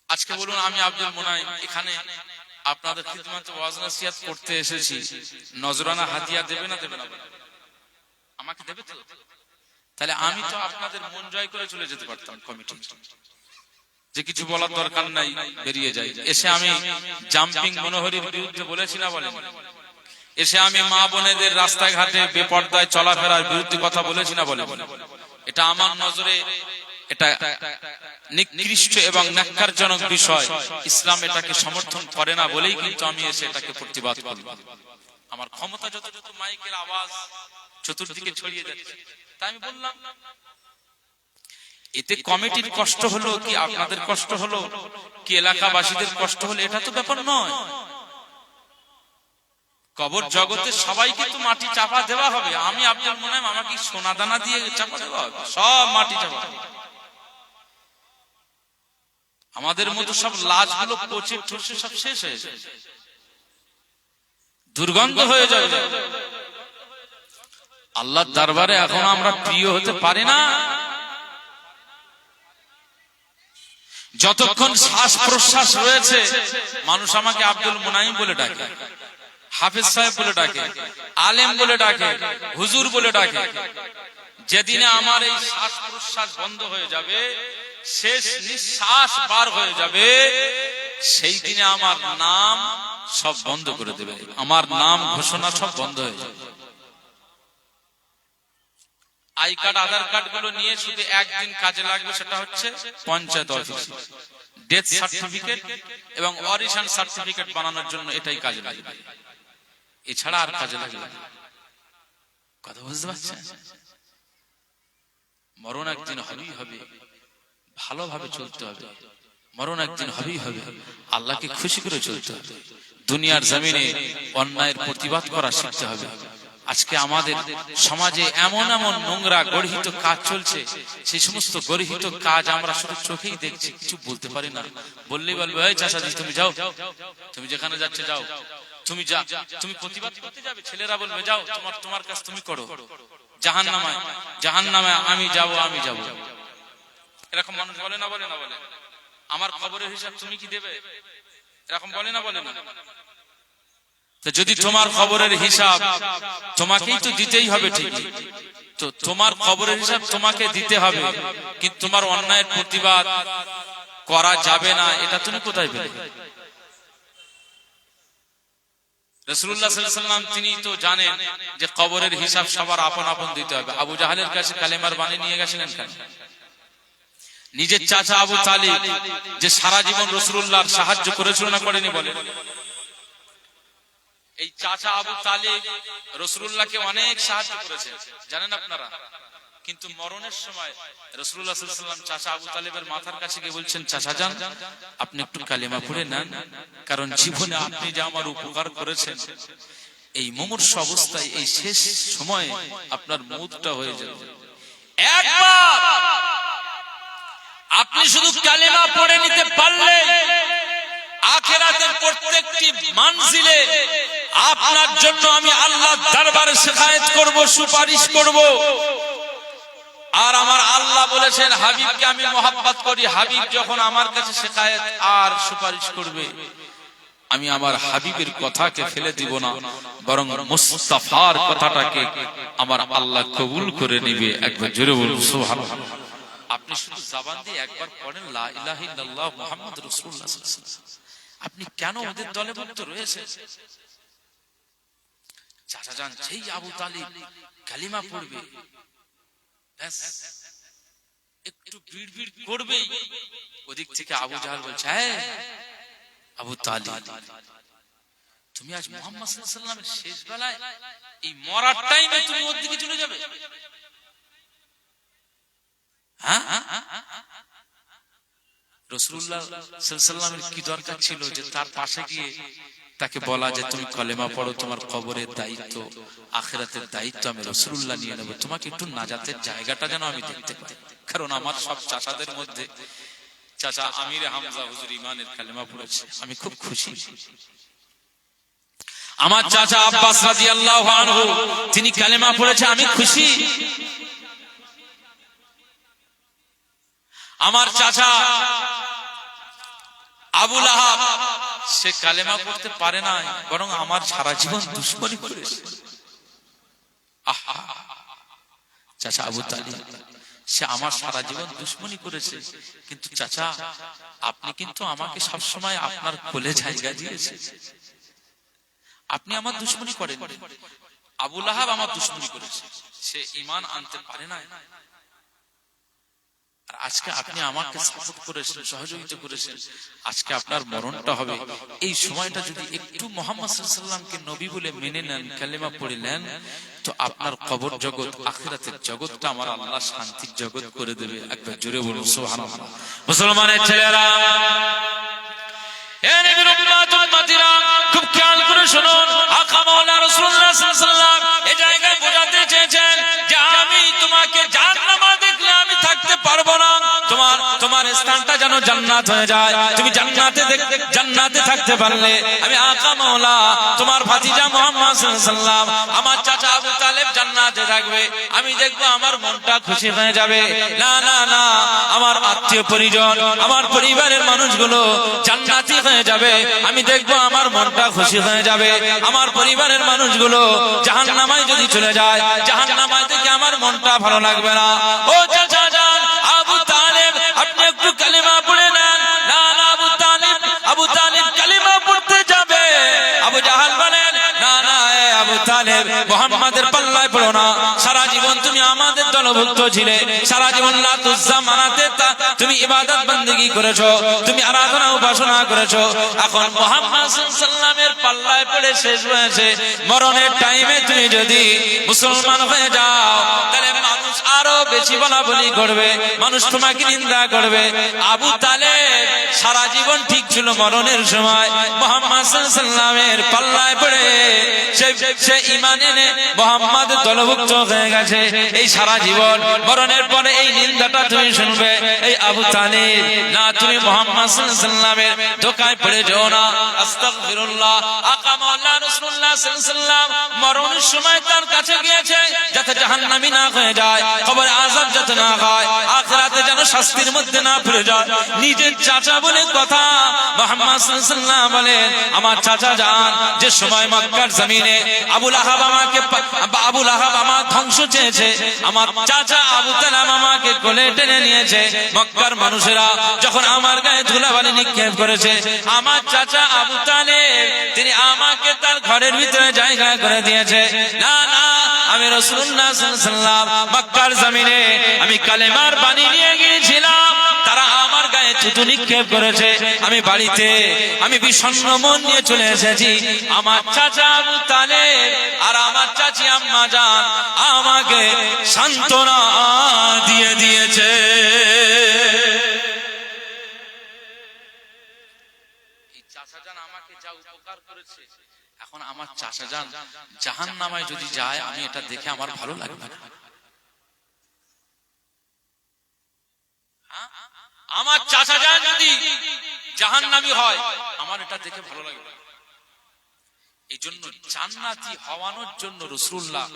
A: আজকে বলুন, আমি আব্দুল মুনাইম এখানে আপনাদের খিদমতে ওয়াজ নসিহত করতে এসেছি, নজরানা হাদিয়া দেবে না দেবে না? আমাকে দেবে তো? তাহলে আমি তো আপনাদের মন জয় করে চলে যেতে পারতাম কমিটি, যে কিছু বলার দরকার নাই, বেরিয়ে যাই। এসে আমি জাম্পিং মনোহরীর বিরুদ্ধে বলেছি না বলেন? এসে আমি মা বোনেদের রাস্তাঘাটে বেপরদায় চলাফেরার বিরুদ্ধে কথা বলেছি না বলেন? এটা আমার নজরে এটা নিকৃষ্ট এবং ন্যাক্কারজনক বিষয়। ইসলাম এটাকে সমর্থন করে না বলেই কিন্তু আমি এসে এটাকে প্রতিবাদ করব। আমার ক্ষমতা যতটুকু, মাইকের আওয়াজ চতুর্দিকে ছড়িয়ে যাচ্ছে, তাই আমি বললাম। এতে কমিটির কষ্ট হলো কি আপনাদের কষ্ট হলো কি এলাকাবাসীদের কষ্ট হলো, এটা তো ব্যাপার নয়। কবর জগতে সবাইকে তো মাটি চাপা দেওয়া হবে। আমি আব্দুল মুনাইম, আমাকে সোনা দানা দিয়ে চাপা দেওয়া হবে? সব মাটি চাপা। আমাদের মতো সব লাশগুলো পচে ঠুসে সব শেষ হয়ে যাবে, দুর্গন্ধ হয়ে যাবে। আল্লাহর দরবারে এখন আমরা প্রিয় হতে পারি না। যতক্ষণ শ্বাস প্রশ্বাস রয়েছে, মানুষ আমাকে আব্দুল মুনাইম বলে ডাকে, হাফেজ সাহেব বলে ডাকে, আলেম বলে ডাকে, হুজুর বলে ডাকে। যেদিনে আমার এই শ্বাস প্রশ্বাস বন্ধ হয়ে যাবে, শেষ নিঃশ্বাস বার হয়ে যাবে, সেই দিনে আমার নাম সব বন্ধ করে দেবে, আমার নাম ঘোষণা সব বন্ধ হয়ে যাবে। আই কার্ড, আধার কার্ড গুলো নিয়ে শুধু একদিন কাজে লাগবে, সেটা হচ্ছে পঞ্চায়েত অফিসে ডেথ সার্টিফিকেট এবং অরিজিনাল সার্টিফিকেট বানানোর জন্য এটাই কাজে লাগবে, এছাড়া আর কাজে লাগবে না। কথা বুঝতে পারছেন? মরণ একদিন হবেই হবে, ভালোভাবে চলতে হবে। মরণ একদিন হবেই হবে, আল্লাহকে খুশি করে চলতে হবে। দুনিয়ার জমিনে অন্যায়ের প্রতিবাদ করা শিখতে হবে, আজকে আমাদের সমাজে এমন এমন নোংরা গর্হিত কাজ চলছে, সেই সমস্ত গর্হিত কাজ আমরা শুধু চোখেই দেখছি, কিছু বলতে পারি না। বললেই বলবে এই চাচাজি তুমি যাও, তুমি যেখানে যাচ্ছে যাও, তুমি যা, তুমি প্রতিবাদ করতে যাবে, ছেলেরা বলবে যাও, তোমার কাজ তুমি করো, জাহান্নামে আমি যাব। এরকম মানুষ বলে না? বলে আমার খবরের হিসাব তুমি কি দেবে? এরকম বলে না? যদি তোমার খবরের হিসাব তোমাকেই তো দিতেই হবে, ঠিকই তো, তোমার খবরের হিসাব তোমাকে দিতে হবে, কিন্তু তোমার অন্যায়ের প্রতিবাদ করা যাবে না, এটা তুমি কোথায় পেলে? রাসূলুল্লাহ সাল্লাল্লাহু আলাইহি ওয়াসাল্লাম তিনি তো জানেন যে কবরের হিসাব সবার আপন আপন দিতে হবে। আবু জাহেলের কাছে কালেমার বাণী নিয়ে গেছিলেন কেন? নিজের চাচা আবু তালিব যে সারা জীবন রাসূলুল্লাহর সাহায্য করেছিল না করেনি বলে? এই চাচা আবু তালিব রাসূলুল্লাহকে অনেক সাহায্য করেছে, জানেন আপনারা? কিন্তু মরণের সময় রাসূলুল্লাহ সাল্লাল্লাহু আলাইহি ওয়াসাল্লাম চাচা আবু তালিবের মাথার কাছে গিয়ে বলছেন, চাচা যান, আপনি একটু কালেমা পড়ে নেন, কারণ জীবনে আপনি যে আমার উপকার করেছেন, এই মুমূর্ষু অবস্থায় এই শেষ সময়ে আপনার মওতটা হয়ে যাবে। একবার আপনি শুধু কালেমা পড়ে নিতে পারলে আখিরাতের প্রত্যেকটি মানজিলে আপনার জন্য আমি আল্লাহর দরবারে শিকায়েত করব, সুপারিশ করব। আর আমার আল্লাহ বলেছেন হাবিবকে আমি মহব্বত করি, হাবিব যখন আমার কাছে শিকায়েত আর সুপারিশ করবে, আমি আমার হাবিবের কথাকে ফেলে দিব না, বরং মুস্তাফার কথাটাকে আমার আল্লাহ কবুল করে নেবে। একবার জোরে বলুন সুবহানাল্লাহ। আপনি শুধু জবান দিয়ে একবার পড়েন লা ইলাহা ইল্লাল্লাহ মুহাম্মাদুর রাসূলুল্লাহ সাল্লাল্লাহু আলাইহি ওয়াসাল্লাম, আপনি কেন ওদের দলভুক্ত রয়েছেন? চাচা যান, সেই আবু তালিব কালিমা পড়বে, একটু বিড়বিড় করবেই, ওদিক থেকে আবু জাহেল বলছে, আবু তালিব তুমি আজ মুহাম্মদ সাল্লাল্লাহু আলাইহি ওয়াসাল্লামের শেষ বেলায় এই মরার টাইমে তুমি ওর দিকে চলে যাবে? রাসূলুল্লাহ সাল্লাল্লাহু আলাইহি ওয়াসাল্লামের কি দরকার ছিল যে তার পাশে গিয়ে তাকে বলা যে তুমি কলেমা পড়ো, তোমার কবরের দায়িত্ব, আখিরাতের দায়িত্ব আমি রাসূলুল্লাহ নিয়ে নেব, তোমাকে একটু নাজাতের জায়গাটা যেন আমি দেখতে পাই। কারণ আমার সব চাচাদের মধ্যে চাচা আমিরে হামজা হুজুর ইমানের কালেমা পড়েছে, আমি খুব খুশি। আমার চাচা আব্বাস রাদিয়াল্লাহু আনহু তিনি কালেমা পড়েছে, আমি খুশি। আমার চাচা আবু লাহাব সে কালেমা পড়তে পারে না, বরং আমার সারা জীবন দুশমনি করেছে। চাচা আবু তালিব সে আমার সারা জীবন দুশমনি করেছে, কিন্তু চাচা আপনি কিন্তু আমাকে সব সময় আপনার কোলে জায়গা দিয়েছেন, আপনি আমার দুশমনি করেন। আবু লাহাব আমার দুশমনি করেছে, সে ঈমান আনতে পারে না, আর আজকে আপনি আমাকে সাপোর্ট করেছেন, সহযোগিতা করেছেন, আজকে আপনার মরণটা হবে। এই সময়টা যদি একটু মুহাম্মদ সাল্লাল্লাহু আলাইহি ওয়াসাল্লামকে নবী বলে মেনে নেন, কালেমা পড়ে নেন, তো আপনার কবর জগৎ, আখিরাতের জগৎটা আমার আল্লাহ শান্তির জগৎ করে দেবে। একবার জোরে বলুন সুবহানাল্লাহ। মুসলমানের ছেলেরা, এ নবীর উম্মত উম্মতিরা, খুব খেয়াল করে শুনুন। আকা মাওলা রাসূলুল্লাহ সাল্লাল্লাহু আলাইহি ওয়াসাল্লাম এই জায়গায় বোঝাতে চেয়েছেন যে আমি তোমাকে জাহান্নামে দেখলে আমি থাকতে পারবো না, তোমার স্থানটা যেন জান্নাত হয়ে যায়। তুমি জান্নাতে থাকতে পারলে আমি আকা মাওলা তোমার ভাতিজা মুহাম্মদ সাল্লাল্লাহু আলাইহি ওয়াসাল্লাম, আমার চাচা আবু তালেব জান্নাতে থাকবে, আমি দেখবো আমার মনটা খুশি হয়ে যাবে। না না না, আমার আত্মীয় পরিজন, আমার পরিবারের মানুষগুলো জান্নাতি হয়ে যাবে, আমি দেখবো আমার মনটা খুশি হয়ে যাবে। আমার পরিবারের মানুষগুলো জাহান্নামায় যদি চলে যায়, জাহান্নামায় থেকে আমার মনটা ভালো লাগবে না। ও চাচা যান আবু তালেব, আপনি একটু কালিমা পড়ে নেন। না না, আবু তালেব কালিমা পড়তে যাবে। আবু জাহাল বলেন, না না আবু তালেব, মুহাম্মাদের পাল্লায় পড়ো না, সারা জীবন তুমি আমাদের দলভুক্ত ছিলে, সারা জীবন লাতুজ জামানাতে তুমি ইবাদত বندگی করেছো, তুমি আরাধনা উপাসনা করেছো, এখন মুহাম্মদ সাল্লাল্লাহু আলাইহি ওয়াসাল্লামের পাল্লায় পড়ে শেষ হয়েছে, মরণের টাইমে তুমি যদি মুসলমান হয়ে যাও, তাহলে মানুষ আরো বেশি বলা বলি করবে, মানুষ তোমাকে নিন্দা করবে। আবু তালেব সারা জীবন ঠিক ছিল, মরণের সময় মুহাম্মদ সাল্লাল্লাহু আলাইহি ওয়াসাল্লামের পাল্লায় পড়ে সে ঈমান এনে মুহাম্মদ দলভুক্ত হয়ে গেছে। এই সারা জীবন মরণের পরে এই নিন্দাটা তুমি শুনবে। এই আবু তালেব, না তুমি মুহাম্মদ সাল্লাল্লাহু আলাইহি ওয়াসাল্লামের ধোঁকায় পড়ে যেও না। আস্তাগফিরুল্লাহ। আকা মাওলানা রাসূলুল্লাহ সাল্লাল্লাহু আলাইহি ওয়াসাল্লাম মরণের সময় তার কাছে গিয়েছে যাতে জাহান্নামী না হয়ে যায়, কবরে আযাব যাতে না হয়, আখিরাতে যেন শাস্তির মধ্যে না পড়ে যায়। নিজের চাচা বলে কথা, মুহাম্মদ সাল্লাল্লাহু আলাইহি ওয়াসাল্লাম বলেন আমার চাচা যান যে সময় মক্কার জমিনে আবু লাহাব আমার ধ্বংস চেয়েছে, আমার চাচা আবু তালেব আমাকে কোলে টেনে নিয়েছে। মক্কার মানুষেরা যখন আমার গায়ে ধুলাবালি নিক্ষেপ করেছে, আমার চাচা আবু তালেব তিনি আমাকে তার ঘরের ভিতরে জায়গা করে দিয়েছে। না না, আমি রাসূলুল্লাহ সাল্লাল্লাহু আলাইহি ওয়াসাল্লাম মক্কার জমিনে আমি কালেমার বাণী নিয়ে গিয়েছিলাম, তারা আমার গায়ে থুতু নিক্ষেপ করেছে। আমি বাড়িতে আমি বিষণ্ণ মন নিয়ে চলে এসেছি। আমার চাচা আবু তালেব আর আমার চাচি আম্মা জান আমাকে সান্ত্বনা দিয়ে দিয়েছে। এই চাচা জান আমাকে যা উপকার করেছে, এখন আমার চাচা জান জাহান্নামায় যদি যায় আমি এটা দেখে আমার ভালো লাগবে না। আমার চাচা জান যদি জাহান্নামী হয় আমার এটা দেখে ভালো লাগবে। এই জন্য জান্নাতি হওয়ানোর জন্য রাসূলুল্লাহ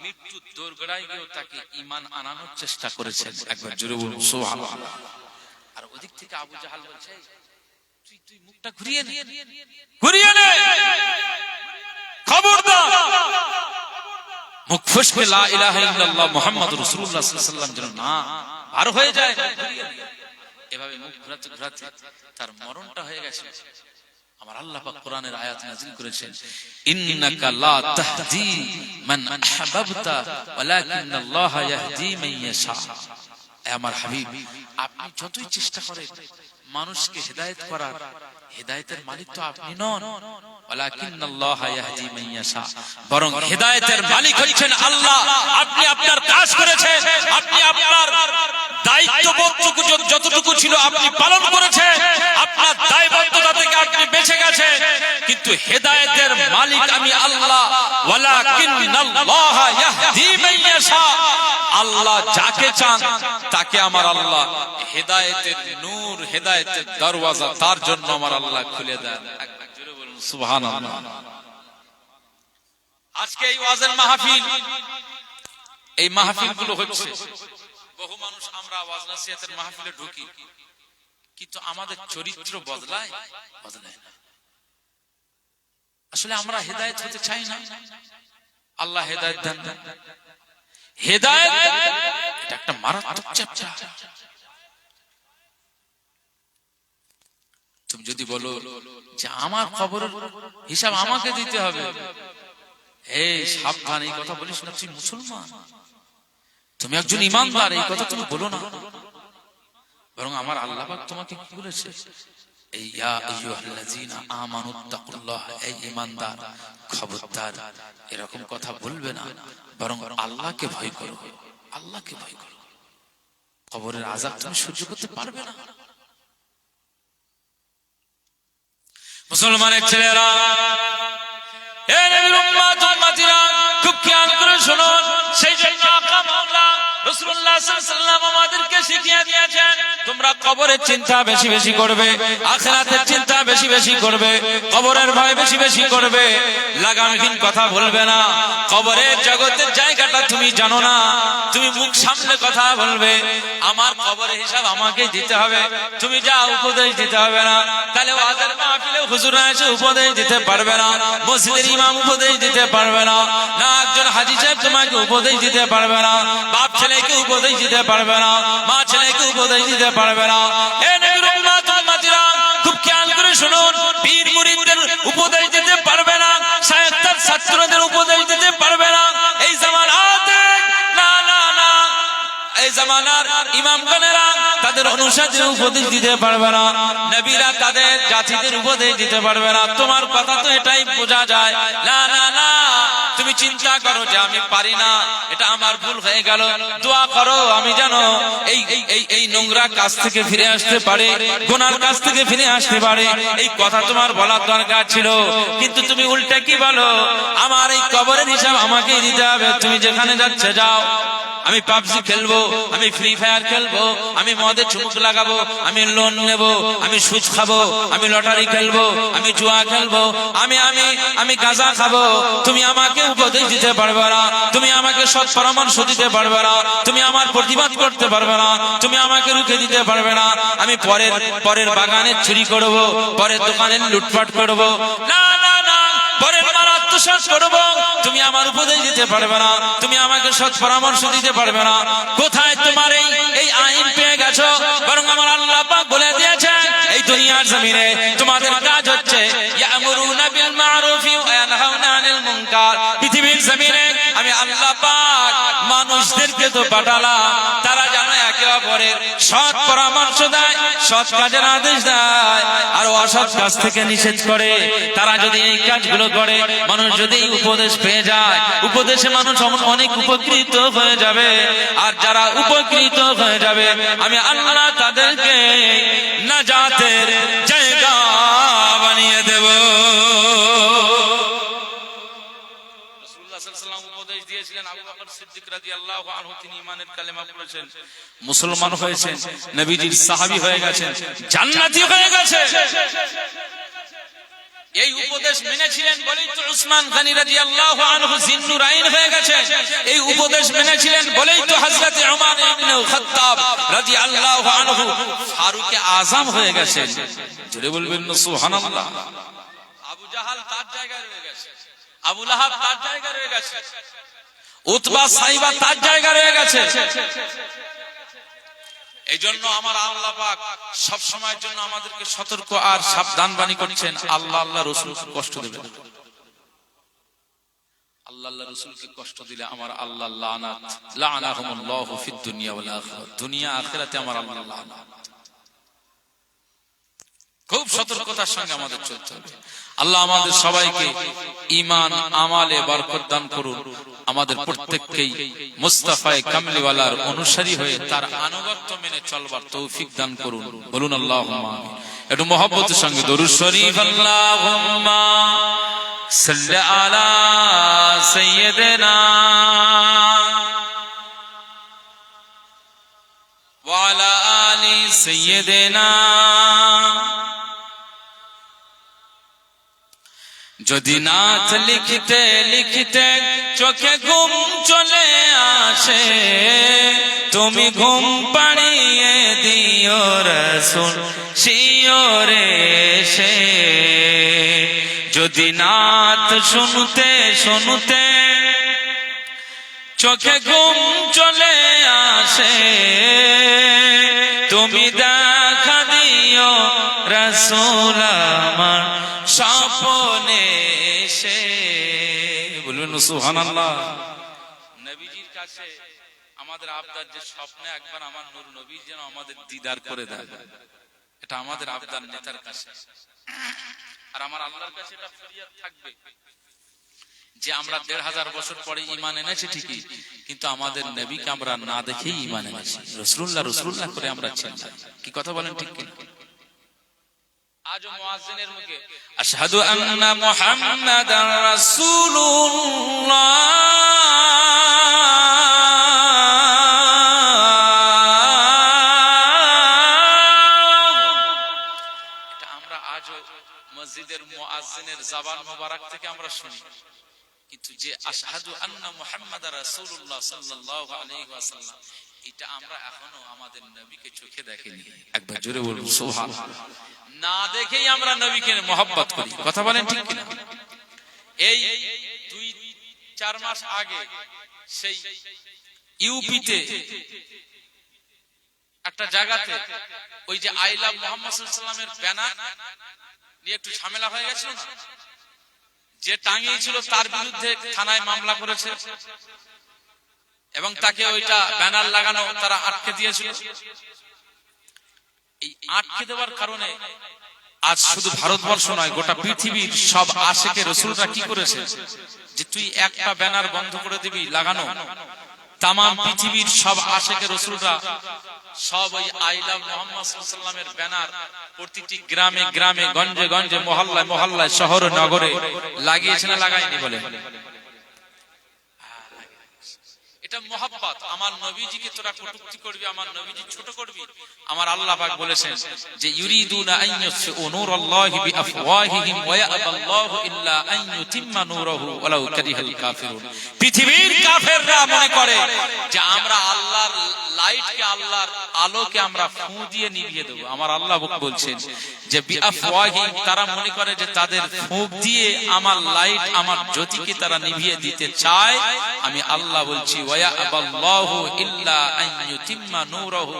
A: মৃত্যুর দোরগোড়ায় গিয়ে তাকে ঈমান আনানোর চেষ্টা করেছেন। একবার জোরে বলুন সুবহানাল্লাহ। আর ওদিক থেকে আবু জাহাল বলছে তুই মুখটা ঘুরিয়ে নে, খবরদার মুখ ফসকে লা ইলাহা ইল্লাল্লাহ মুহাম্মাদুর রাসূলুল্লাহ সাল্লাল্লাহু আলাইহি ওয়াসাল্লাম যেন না আর হয়ে যায়। এভাবে মুখ ঘোরাতে ঘোরাতে তার মরণটা হয়ে গেছে। আমার আল্লাহ পাক কোরআনের আয়াত নাযিল করেছেন, ইন্নাকা লা তাহদি মান আহবাবতা ওয়ালাকিন্নাল্লাহা ইয়াহদি মান ইয়াশা। আমার হাবিব, আপনি যতই চেষ্টা করেন মানুষকে হেদায়েত করার, হেদায়েতের মালিক তো আপনি নন। ওয়ালাকিন্নাল্লাহা ইয়াহদি মান ইয়াশা, বরং হেদায়েতের মালিক হচ্ছেন আল্লাহ। আপনি আপনার কাজ করেছেন, আপনি আপনার দায়িত্ববোধটুকু যতটুকু ছিল আপনি পালন করেছেন, আপনার দায়বদ্ধতা থেকে আপনি বেঁচে গেছেন। কিন্তু হেদায়েতের মালিক আমি আল্লাহ। ওয়ালাকিন্নাল্লাহা ইয়াহদি মান ইয়াশা, আল্লাহ যাকে চান তাকে আমার আল্লাহ হেদায়েতের নূর, হেদায়েতের দরওয়াজা তার জন্য আমার আল্লাহ খুলে দেন। একবার জোরে বলুন সুবহানাল্লাহ। আজকে এই ওয়াজের মাহফিল, এই মাহফিলগুলো হচ্ছে, বহু মানুষ আমরা ওয়াজ নসিহতের মাহফিলে ঢুকি কিন্তু আমাদের চরিত্র বদলায় না। আসলে আমরা হেদায়েত হতে চাই না, আল্লাহ হেদায়েত দেন। হেদায়েত এটা একটা মারাত্মক চ্যাপ্টার। তুমি যদি বলো যে আমার খবরের হিসাব আমাকে দিতে হবে, এই সাবধান, এই কথা বলিস না, তুই মুসলমান, তুমি একজন ঈমানদার, এই কথা তুমি বলো না। বরং আমার আল্লাহ পাক তোমাকে কি বলেছে, ইয়া আইয়ুহাল্লাযীনা আমানুত্তাকুল্লাহ, এই ঈমানদার খবরদার এরকম কথা বলবে না, বরং আল্লাহকে ভয় করো, আল্লাহকে ভয় করো। কবরের আযাব তুমি সহ্য করতে পারবে না। মুসলমানের ছেলেরা, এ নবীর উম্মত উম্মতিরা, খুব খেয়াল করে শোনো। সেই জন্য আকা মাওলা রাসূলুল্লাহ সাল্লাল্লাহু আলাইহি ওয়াসাল্লাম আমাদেরকে শিখিয়ে দিয়েছেন, তোমরা কবরের চিন্তা বেশি বেশি করবে, আখিরাতের চিন্তা বেশি বেশি করবে, কবরের ভয় বেশি বেশি করবে, লাগামহীন কথা বলবে না। কবরের জগতের জায়গাটা তুমি জানো না, তুমি মুখ সামলে কথা বলবে। আমার কবরের হিসাব আমাকে দিতে হবে, তুমি যা উপদেশ দিতে হবে না। তাহলে ওয়াজের মাহফিলে হুজুররা এসে উপদেশ দিতে পারবে না, মসজিদের ইমাম উপদেশ দিতে পারবে না, না একজন হাজী সাহেব তোমাকে উপদেশ দিতে পারবে না, বাপ ছেলেকে উপদেশ দিতে পারবে না, মা ছেলেকে উপদেশ দিতে পারবে না। এ নবীর উম্মত উম্মতিরা, খুব খেয়াল করে শুনুন, পীর মুরিদদের উপদেশ দিতে পারবে না, শায়েখ তার ছাত্রদের উপদেশ দিতে পারবে না। এই জামানাতে না না না, এই জামানার ইমামগণেরা তাদের অনুসারীদের উপদেশ দিতে পারবে না, নবীরা তাদের জাতিদের উপদেশ দিতে পারবে না। তোমার কথা তো এটাই বোঝা যায়। না না না, তুমি চিন্তা করো যে আমি পারি না, এটা আমার ভুল হয়ে গেল, দোয়া করো আমি যেন এই নোংরা কাজ থেকে ফিরে আসতে পারে, গুনার কাজ থেকে ফিরে আসতে পারে। এই কথা তোমার বলার দরকার ছিল, কিন্তু তুমি উল্টা কি বলো, আমার এই কবরের হিসাব আমাকেই দিতে হবে, তুমি যেখানে যাচ্ছে যাও। আমি পাবজি খেলবো, আমি ফ্রি ফায়ার খেলবো, আমি মদে চুমুক লাগাবো, আমি লোন নেব, আমি সুদ খাবো, আমি লটারি খেলবো, আমি জুয়া খেলবো, আমি গাঁজা খাবো, তুমি আমাকে উপদেশ দিতে পারবে না, তুমি আমাকে সৎ পরামর্শ দিতে পারবে না, তুমি আমার প্রতিবাদ করতে পারবে না, তুমি আমাকে রুখে দিতে পারবে না। আমি পরের বাগানে চুরি করবো, পরের দোকানে লুটপাট করবো, না না না, পরের মাল আত্মসাৎ করবো, তুমি আমার উপদেশ দিতে পারবে না, তুমি আমাকে সৎ পরামর্শ দিতে পারবে না। কোথায় তোমার এই আইন পেয়ে গেছো? বরং আমার আল্লাহ পাক বলে দিয়েছে এই দুনিয়ার জমিনে তোমাদের কাজ হচ্ছে ইয়ামুরুনা বিল মারুফ ওয়া ইয়ানহাউনা আনিল মুনকার। পৃথিবীর জমিনে আমি আল্লাহ পাক মানুষদেরকে তো পাঠালাম, তারা যেন একে অপরের সৎ পরামর্শ দেয়, সৎ কাজের আদেশ দেয়, আর অসৎ কাজ থেকে নিষেধ করে। তারা যদি এই কাজগুলো করে, মানুষ যদি উপদেশ পেয়ে যায়, উপদেশে মানুষ অনেক উপকৃত হয়ে যাবে। আর যারা উপকৃত হয়ে যাবে, আমি আল্লাহ তাদেরকে নাজাতের জায়গা বানিয়ে দেব। উপদেশ দিয়েছিলেন আবু বকর সিদ্দিক রাদিয়াল্লাহু আনহু, তিনি ঈমানের কালেমা পড়েছেন, মুসলমান হয়েছেন, নবীজির সাহাবী হয়ে গেছেন, জান্নাতি হয়ে গেছে। এই উপদেশ মেনেছিলেন বলেই তো উসমান গনি রাদিয়াল্লাহু আনহু জিন্নুরাইন হয়ে গেছে। এই উপদেশ মেনেছিলেন বলেই তো হযরত ওমর ইবনে খাত্তাব রাদিয়াল্লাহু আনহু ফারুক আযম হয়ে গেছেন। জোরে বলবেন না সুবহানাল্লাহ। আবু জাহাল তার জায়গায় রয়ে গেছে, আবু লাহাব তার জায়গায় রয়ে গেছে, উতবা সাইবা তার জায়গায় রয়ে গেছে। এই জন্য আমার আল্লাহ পাক সব সময়ের জন্য আমাদেরকে সতর্ক আর সাবধান বাণী করছেন, আল্লাহ আল্লাহ রাসূলকে কষ্ট দেবেন না। আল্লাহ আল্লাহ রাসূলকে কষ্ট দিলে আমার আল্লাহ লানাত, লানাহুমুল্লাহু ফিদ দুনিয়া ওয়াল আখিরাহ, দুনিয়া আখিরাতে আমার আল্লাহ লানাত। খুব সতর্কতার সঙ্গে আমাদের চলতে হবে। আল্লাহ আমাদের সবাইকে ঈমান আমালে বরকত দান করুন, আমাদের প্রত্যেককেই মুস্তাফায়ে কামলিওয়ালার অনুসারী হয়ে তার আনুগত্য মেনে চলবার তৌফিক দান করুন। বলুন আল্লাহুম্মা আমিন। একটু মহব্বতের সঙ্গে দরুদ শরীফ। আল্লাহুম্মা সাল্লি আলা সাইয়্যিদিনা ওয়া আলা আলি সাইয়্যিদিনা। যদি নাথ লিখতে লিখতে চোখে ঘুম চলে আসে, তুমি ঘুম পাড়িয়ে দিও রাসূল শিওরে এসে। যদি নাথ শুনতে শুনতে চোখে ঘুম চলে আসে, তুমি দেখা দিও রাসূল আমার স্বপ্নে এসে। বলুন সুবহানাল্লাহ। নবীজির কাছে আমাদের আবদার যে স্বপ্নে একবার আমার নূর নবী যেন আমাদের দিদার করে দেয়, এটা আমাদের আবদার নেতার কাছে। আর আমার আল্লাহর কাছে এটা ফরিয়াদ থাকবে যে আমরা ১৫০০ বছর পরে ঈমান এনেছি ঠিকই, কিন্তু আমাদের নবীকে আমরা না দেখেই ঈমান এনেছি, রাসূলুল্লাহ রাসূলুল্লাহ করে আমরা চিনি। কি কথা বলেন ঠিক কি? আজ মুয়াজ্জিনের মুখে আশহাদু আন্না মুহাম্মাদার রাসূলুল্লাহ, এটা আমরা আজ মসজিদের মুয়াজ্জিনের জবান মোবারক থেকে আমরা শুনি, কিন্তু যে আশহাদু আন্না মুহাম্মাদার রাসূলুল্লাহ সাল্লাল্লাহু আলাইহি ওয়াসাল্লাম, এটা আমরা এখনো আমাদের নবীকে চোখে দেখিনি। একবার জোরে বলুন সুবহানাল্লাহ। না দেখেই আমরা নবীকে মহব্বত করি। কথা বলেন ঠিক কিনা? এই ২-৪ মাস আগে সেই ইউপিতে একটা জায়গাতে ওই যে আই লাভ মুহাম্মদ সাল্লাল্লাহু আলাইহি ওয়াসাল্লামের ব্যানার নিয়ে একটু ঝামেলা হয়ে গেছিল না? যে টাঙিয়েছিল তার বিরুদ্ধে থানায় মামলা করেছে এবং তাকে ওইটা ব্যানার লাগানো তারা আটকে দিয়েছিল। এই আটকে দেওয়ার কারণে আজ শুধু ভারতবর্ষ নয়, গোটা পৃথিবীর সব আশিকে রাসূলরা কি করেছে, যে তুই একটা ব্যানার বন্ধ করে দিবি লাগানো, তামাম পৃথিবীর সব আশিকে রাসূলরা সব ওই আই লাভ মুহাম্মদ সাল্লাল্লাহু আলাইহি ওয়াসাল্লামের ব্যানার প্রতিটি গ্রামে গ্রামে, গঞ্জে গঞ্জে, মহল্লায় মহল্লায়, শহরে নগরে লাগিয়েছে না লাগায়নি? বলে এটা মহব্বত। আমার নবীজিকে তোরা কটূক্তি করবি, আমার নবীজি ছোট করবি। আমার আল্লাহ পাক বলেছেন যে ইউরিদুনা আন ইউতফিউ নূরাল্লাহি বিআফওয়াহিহিম ওয়া ইয়াবাল্লাহু ইল্লা আন ইউতিম্মা নূরাহু ওয়ালাউ কারিহাল কাফিরুন। পৃথিবীর কাফেররা মনে করে যে আমরা আল্লাহর লাইটকে, আল্লাহর আলোকে আমরা ফু দিয়ে নিভিয়ে দেব। আমার আল্লাহ বলছেন যে বিআফওয়াহিহিম, তারা মনে করে যে তাদের ফুঁক দিয়ে আমার লাইট, আমার জ্যোতিকে তারা নিভিয়ে দিতে চায়। আমি আল্লাহ বলছি ওয়ায়াবাল্লাহু ইল্লা আন ইউতিম্মা নূরাহু,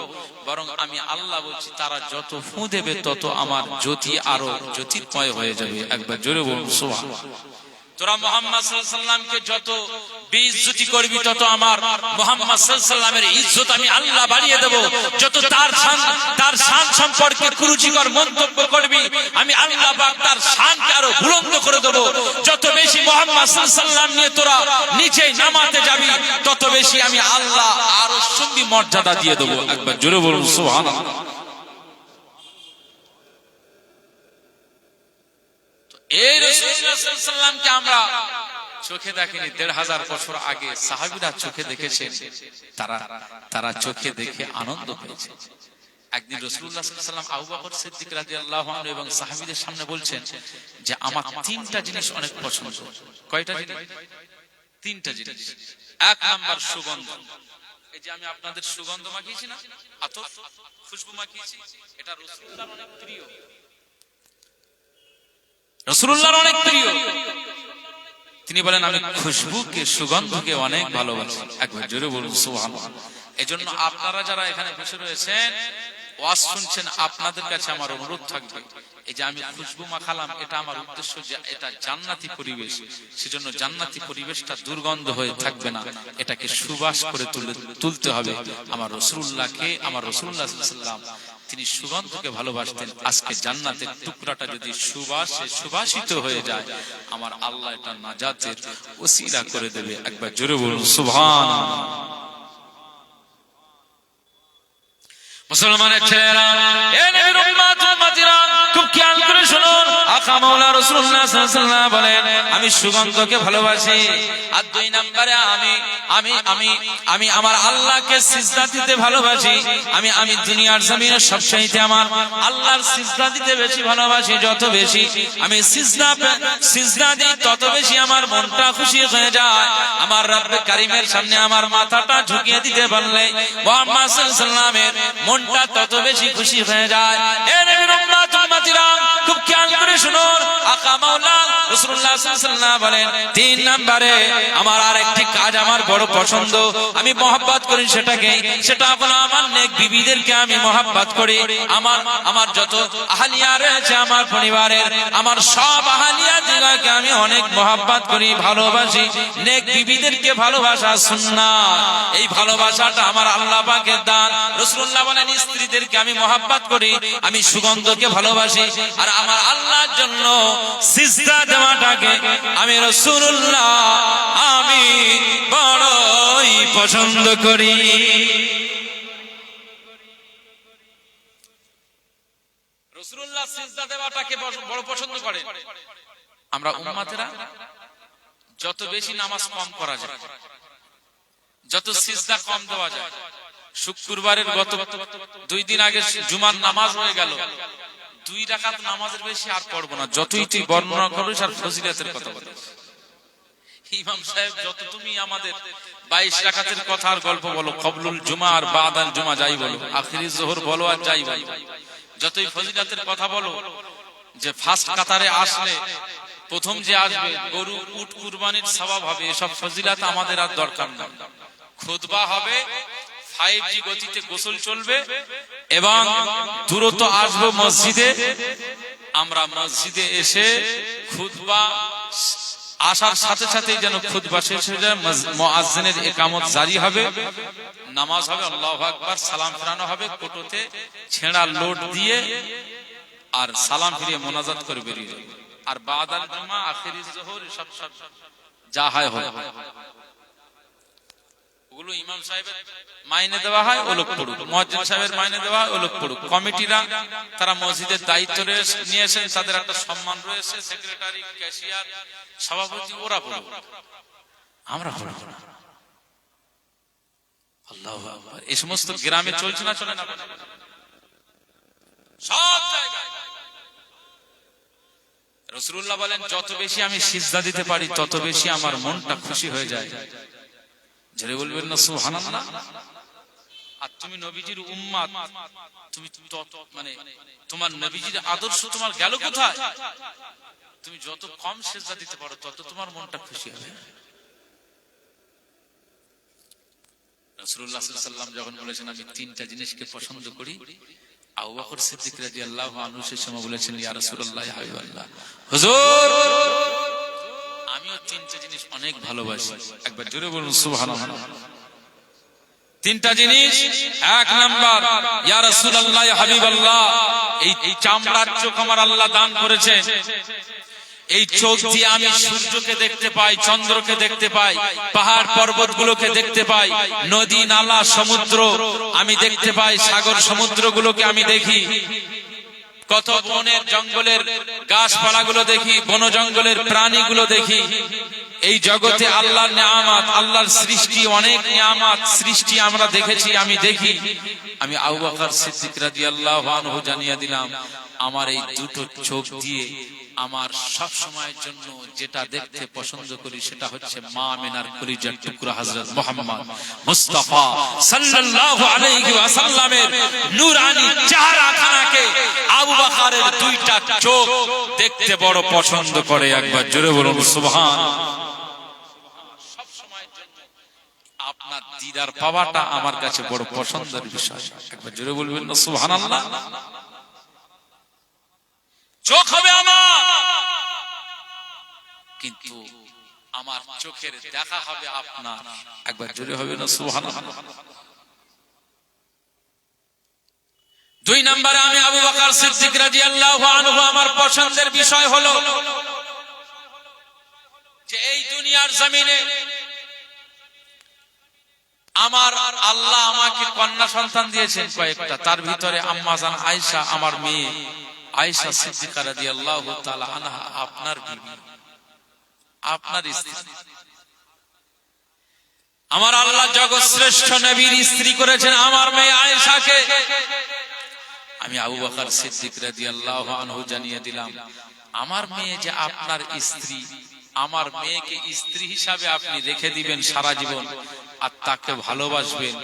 A: বরং আমি আল্লাহ বলছি তারা যত ফু দেবে তত আমার জ্যোতি আরো জ্যোতির্ময় হয়ে যাবে। একবার জোরে বলুন সুবহানাল্লাহ। তোরা মুহাম্মদ সাল্লাল্লাহু আলাইহি ওয়াসাল্লামকে যত বেইজ্জতি করবি তত আমার মুহাম্মদ সাল্লাল্লাহু আলাইহি ওয়াসাল্লামের ইজ্জত আমি আল্লাহ বাড়িয়ে দেব। যত তার শান সম্পর্কে কুরুচিকর মন্তব্য করবি আমি আল্লাহ পাক তার শানকে আরো বুলন্দ করে দেব। যত বেশি মুহাম্মদ সাল্লাল্লাহু আলাইহি ওয়াসাল্লাম নিয়ে তোরা নিচে নামাতে যাবি তত বেশি আমি আল্লাহ আরো সুন্দর মর্যাদা দিয়ে দেব। একবার জোরে বলুন সুবহানাল্লাহ। এই রাসূলুল্লাহ সাল্লাল্লাহু আলাইহি ওয়াসাল্লামকে আমরা চোখে দেখিনি, ১৫০০ বছর আগে সাহাবীরা চোখে দেখেছেন, তারা চোখে দেখে আনন্দ পেয়েছে। একদিন রাসূলুল্লাহ সাল্লাল্লাহু আলাইহি ওয়াসাল্লাম আবু বকর সিদ্দিক রাদিয়াল্লাহু আনহু এবং সাহাবীদের সামনে বলছেন যে আমার তিনটা জিনিস অনেক পছন্দ। কয়টা জিনিস? তিনটা জিনিস। এক নাম্বার সুগন্ধ। এই যে আমি আপনাদের সুগন্ধ মাখিয়েছি না, আতর খুশবু মাখিয়েছি, এটা রাসূলুল্লাহর অনেক প্রিয়, রাসূলুল্লাহর অনেক প্রিয়। তিনি বলেন আমি খুশবুকে, সুগন্ধকে অনেক ভালোবাসি। একবার জোরে বলুন সুবহানাল্লাহ। এজন্য আপনারা যারা এখানে বসে রয়েছেন, ওয়াজ শুনছেন, আপনাদের কাছে আমার অনুরোধ থাকবে, এই যে আমি খুশবু মাখালাম, এটা আমার উদ্দেশ্য যে এটা জান্নাতি পরিবেশ, সেজন্য জান্নাতি পরিবেশটা দুর্গন্ধ হয়ে থাকবে না, এটাকে সুবাস করে তুলতে হবে। আমার রাসূলুল্লাহকে, আমার রাসূলুল্লাহ সাল্লাল্লাহু আলাইহি ওয়াসাল্লাম তিনি সুগন্ধকে ভালোবাসতেন। আজকে জান্নাতের টুকরাটা যদি সুবাসে সুবাসিত হয়ে যায়, আমার আল্লাহ এটা নাজাতের ওসিলা করে দেবে। একবার জোরে বলুন সুবহানাল্লাহ। মুসলমানের ছেলেরা, এ নবীর উম্মত উম্মতিরা, খুব খেয়াল করে শুনুন। আকা মাওলা রাসূলুল্লাহ সাল্লাল্লাহু আলাইহি ওয়াসাল্লাম বলেন আমি সুগন্ধকে ভালোবাসি। আর ২ নম্বরে আমি আমার আল্লাহকে সিজদা দিতে ভালোবাসি। আমি দুনিয়ার জমিনে সবচাইতে আমার আল্লাহর সিজদা দিতে বেশি ভালোবাসি। যত বেশি আমি সিজদা দিই তত বেশি আমার মনটা খুশি হয়ে যায়। আমার রব্বে কারীমের সামনে আমার মাথাটা ঝুঁকিয়ে দিতে পারলে মুহাম্মদ সাল্লাল্লাহু আলাইহি ওয়াসাল্লামের মনটা তত বেশি খুশি হয়ে যায়। এ নবীর উম্মত উম্মতিরা, খুব খেয়াল করে শুনুন। আকা মাওলা রাসূলুল্লাহ সাল্লাল্লাহু আলাইহি ওয়াসাল্লাম বলেন ৩ নম্বরে আমার আরেকটি কাজ আমার বড় পছন্দ, আমি মহব্বত করি। সেটা হলো আমার নেক বিবিদেরকে আমি মহব্বত করি। আমার যত আহলিয়া রয়েছে আমার পরিবারের, আমার সব আহলিয়া দিগকে আমি অনেক মহব্বত করি, ভালোবাসি। নেক বিবিদেরকে ভালোবাসা সুন্নাত, এই ভালোবাসাটা আমার আল্লাহ পাকের দান। রাসূলুল্লাহ বলেন স্ত্রীদেরকে আমি মহব্বত করি, আমি সুগন্ধকে ভালোবাসি। আর আমার আল্লাহর জন্য সিজদা দেওয়াটাকে আমি রাসূলুল্লাহ আমি বড়ই পছন্দ করি। রাসূলুল্লাহ সিজদা দেওয়াটাকে বড় পছন্দ করেন। আমরা উম্মতেরা যত বেশি নামাজ কম করা যায়, যত সিজদা কম দেওয়া যায়। শুক্রবারের গত 2 দিন আগে জুমার নামাজ হয়ে গেল, 2 রাকাত নামাজের বেশি আর পড়বো না। যতই তুই বর্ণনা করিস আর ফজিলতের কথা বলিস, ইমাম সাহেব যত তুমি আমাদের 22 রাকাতের কথা আর গল্প বলো, কবলুল জুমা আর বাদাল জুমা যাই বলো, আখিরি যোহর বলো আর যাই বলো, যতই ফজিলতের কথা বলো, যে ফার্স্ট কাতারে আসলে প্রথম যে আসবে গরু উট কুরবানির সওয়াব হবে, এসব ফজিলত আমাদের আর দরকার নেই। খুতবা হবে, 5G গতিতে গোসল চলবে এবং দ্রুত আসবো মসজিদে। আমরা মসজিদে এসে খুতবা আসার সাথে সাথে যেন খুতবা শেষ হয়ে যায়, মুয়াজ্জিনের ইকামত জারি হবে, নামাজ হবে, আল্লাহু আকবার, সালাম ফেরানো হবে, কোটোতে ছেঁড়া লোট দিয়ে আর সালাম ফিরিয়ে মোনাজাত করে বেরিয়ে যাবে। আর বাদাল জুমা আখিরি যোহর সব যা হয় হয়, ওগুলো ইমাম সাহেবের মাইনে দেওয়া হয়, ও লোক পড়ুক। মুয়াজ্জিন সাহেবের মাইনে দেওয়া হয়, ও লোক পড়ুক। কমিটিরা তারা মসজিদের দায়িত্ব নিয়েছেন, তাদের একটা সম্মান রয়েছে, সেক্রেটারি, ক্যাশিয়ার, সভাপতি, ওরা পড়ুক, আমরা পড়ব না। আল্লাহু আকবার। এই সমস্ত গ্রামে চলছে না, চলে না? সব জায়গায় রাসূলুল্লাহ বলেন, যত বেশি আমি সিজদা দিতে পারি তত বেশি আমার মনটা খুশি হয়ে যায়। জোরে বলবেন না সুবহানাল্লাহ। আর তুমি নবীজির উম্মত, তুমি মানে তোমার নবীজির আদর্শ তোমার গেল কোথায়? তুমি যত কম সিজদা দিতে পারো তত তোমার মনটা খুশি হবে। রাসূলুল্লাহ সাল্লাল্লাহু আলাইহি ওয়াসাল্লাম যখন বলেছেন আমি তিনটা জিনিসকে পছন্দ করি, আবু বকর সিদ্দিক রাদিয়াল্লাহু আনহু সেই সময় বলেছেন, ইয়া রাসূলুল্লাহ, ইয়া হাবিবাল্লাহ, হুজুর আমিও তিনটা জিনিস অনেক ভালোবাসি। একবার জোরে বলুন সুবহানাল্লাহ। তিনটা জিনিস, এক নাম্বার, ইয়া রাসূলুল্লাহ, ইয়া হাবিবাল্লাহ, এই চামড়ার চোখ আমার আল্লাহ দান করেছে। এই চোখ দিয়ে আমি সূর্যকে দেখতে পাই, চন্দ্রকে দেখতে পাই, পাহাড় পর্বতগুলোকে দেখতে পাই, নদী নালা সমুদ্র আমি দেখতে পাই, সাগর সমুদ্রগুলোকে আমি দেখি, কত বনের জঙ্গলের গাছপালাগুলো দেখি, বন জঙ্গলের প্রাণীগুলো দেখি। এই জগতে আল্লাহর নিয়ামত, আল্লাহর সৃষ্টি, অনেক নিয়ামত সৃষ্টি আমরা দেখেছি, আমি দেখি। আমি আবু বকর সিদ্দিক রাদিয়াল্লাহু আনহু জানিয়ে দিলাম, আমার এই দুটো চোখ দিয়ে আমার সব সময়ের জন্য যেটা দেখতে পছন্দ করি সেটা হচ্ছে মা আমিনার কলিজার টুকরা হযরত মুহাম্মদ মুস্তাফা সাল্লাল্লাহু আলাইহি ওয়াসাল্লামের নূরানি চেহারাখানাকে আবু বকরের দুইটা চোখ দেখতে বড় পছন্দ করে। একবার জোরে বলুন সুবহানাল্লাহ। সব সময়ের জন্য আপনার দিদার পাওয়াটা আমার কাছে বড় পছন্দের বিষয়। একবার জোরে বলবেন না সুবহানাল্লাহ। চোখ হবে আমার, কিন্তু আমার চোখের দেখা হবে আপনার। একবার জোরে হবে না সুবহানাল্লাহ। দুই নম্বরে আমি আবু বকর সিদ্দিক রাদিয়াল্লাহু আনহু আমার পছন্দের বিষয় হলো যে এই দুনিয়ার জমিনে আমার আল্লাহ আমাকে কন্যা সন্তান দিয়েছেন কয়েকটা, তার ভিতরে আম্মা জান আয়েশা, আমার মেয়ে আয়েশা সিদ্দিকা রাদিয়াল্লাহু তাআলা আনহা আপনার বিবি, আপনার স্ত্রী। আমার আল্লাহ জগৎ শ্রেষ্ঠ নবীর স্ত্রী করেছেন আমার মেয়ে আয়েশাকে। আমি আবু বকর সিদ্দিক রাদিয়াল্লাহু আনহু জানিয়ে দিলাম, আমার মেয়ে যে আপনার স্ত্রী, আমার মেয়েকে স্ত্রী হিসাবে আপনি রেখে দিবেন সারা জীবন আর তাকে ভালোবাসবেন,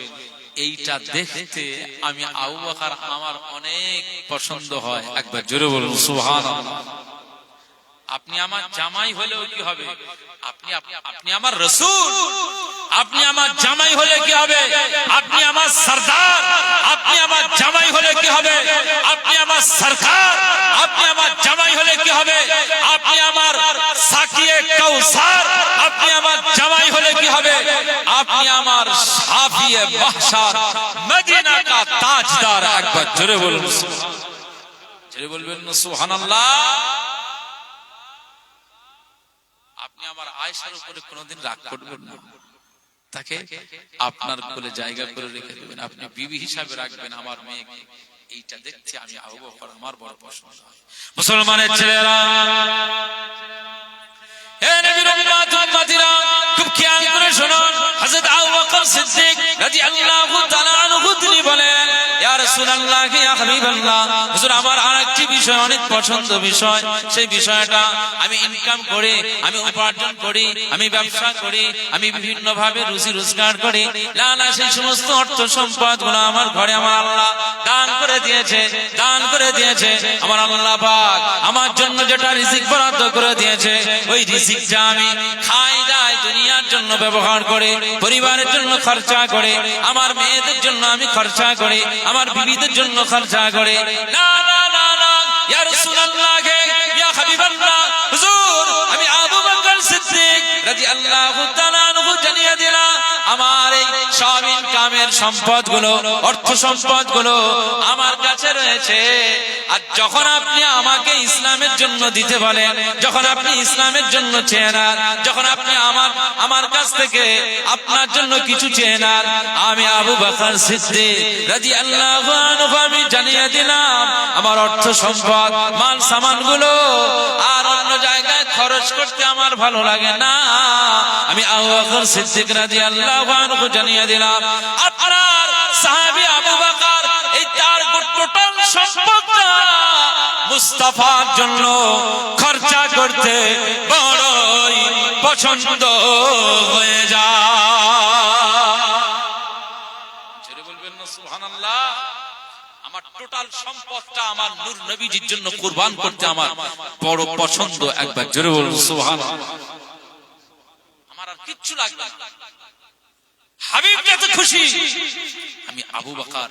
A: এইটা দেখতে আমি আবু বকর আমার অনেক পছন্দ হয়। একবার জোরে বলুন সুবহানাল্লাহ। আপনি আমার জামাই হলেও কি হবে, আপনি আমার রাসূল, আপনি আমার জামাই হলে কি হবে, আপনি আমার সরদার, আপনি আমার জামাই হলে কি হবে, আপনি আমার সরকার, আপনি আমার জামাই হলে কি হবে, আপনি আমার সাকিয়ে কাউসার, আপনি আমার জামাই হলে কি হবে, আপনি আমার শাফিয়ে মাহশার, মদিনা কা তাজদার। একবার জোরে বলুন সুবহানাল্লাহ। জোরে বলবেন না সুবহানাল্লাহ। আপনি আমার আয়েশার উপরে কোনোদিন রাগ করবেন না, তাকে আপনার কোলে জায়গা করে রেখে দেবেন, আপনি বিবি হিসাবে রাখবেন আমার মেয়েকে। এইটা দেখতে আমি আবু বকর আমার বড় পছন্দ হয়। মুসলমানের ছেলেরা, হে নবীর উম্মত উম্মতিরা, খুব খেয়াল করে শুনুন। হযরত আবু বকর সিদ্দিক রাদিয়াল্লাহু তাআলা আনহু তিনি বলেন, ইয়া রাসূলুল্লাহ, ইয়া হাবিবাল্লাহ, হুজুর আমার আরেকটি বিষয় অনেক পছন্দ বিষয়, সেই বিষয়টা আমি ইনকাম করি, আমি উপার্জন করি, আমি ব্যবসা করি, আমি বিভিন্ন ভাবে রুজি রোজগার করি। লালা সেই সমস্ত অর্থ সম্পদ গুলো আমার ঘরে আমার আল্লাহ দান করে দিয়েছে, দান করে দিয়েছে। আমার আল্লাহ পাক আমার জন্য যেটা রিজিক বরাদ্দ করে দিয়েছে, ওই রিজিকটা আমি খাই দাই দুনিয়ার জন্য ব্যবহার করে, পরিবারের জন্য খরচা করে, আমার মেয়েদের জন্য আমি খরচা করি, আমার বিবিদের জন্য খরচা করে। না না না না, ইয়া রাসূলুল্লাহ, ইয়া হাবিবাল্লাহ, হুজুর আমি আবু বকর সিদ্দিক রাদিয়াল্লাহু তাআলা আনহু জানিয়ে দিলাম, আমার এই সব ইনকামের সম্পদগুলো, অর্থ সম্পদগুলো আমার কাছে রয়েছে। আর যখন আপনি আমাকে ইসলামের জন্য দিতে বলেন, যখন আপনি ইসলামের জন্য চেয়ে নেন, যখন আপনি আমার কাছ থেকে আপনার জন্য কিছু চেয়ে নেন, আমি আবু বকর সিদ্দিক রাদিয়াল্লাহু আনহু আমি জানিয়ে দিলাম আমার অর্থ সম্পদ মাল সামানগুলো আর অন্য জায়গায় খরচ করতে আমার ভালো লাগে না। আমি আবু বকর সিদ্দিক রাদিয়াল্লাহু আনহু জানিয়ে দিলাম আপনার সাহাবী আবু বকর এই তার টোটাল সম্পদটা মুস্তাফার জন্য খরচা করতে বড়ই পছন্দ হয়ে যায়। ছেড়ে বলবেন না সুবহানাল্লাহ। আমার টোটাল সম্পদটা আমার নূর নবীজির জন্য কুরবান করতে আমার বড় পছন্দ। একবার জোরে বলুন সুবহানাল্লাহ। আমার আর কিচ্ছু লাগবে না, হাবিব যাতে খুশি, আমি আবু বকর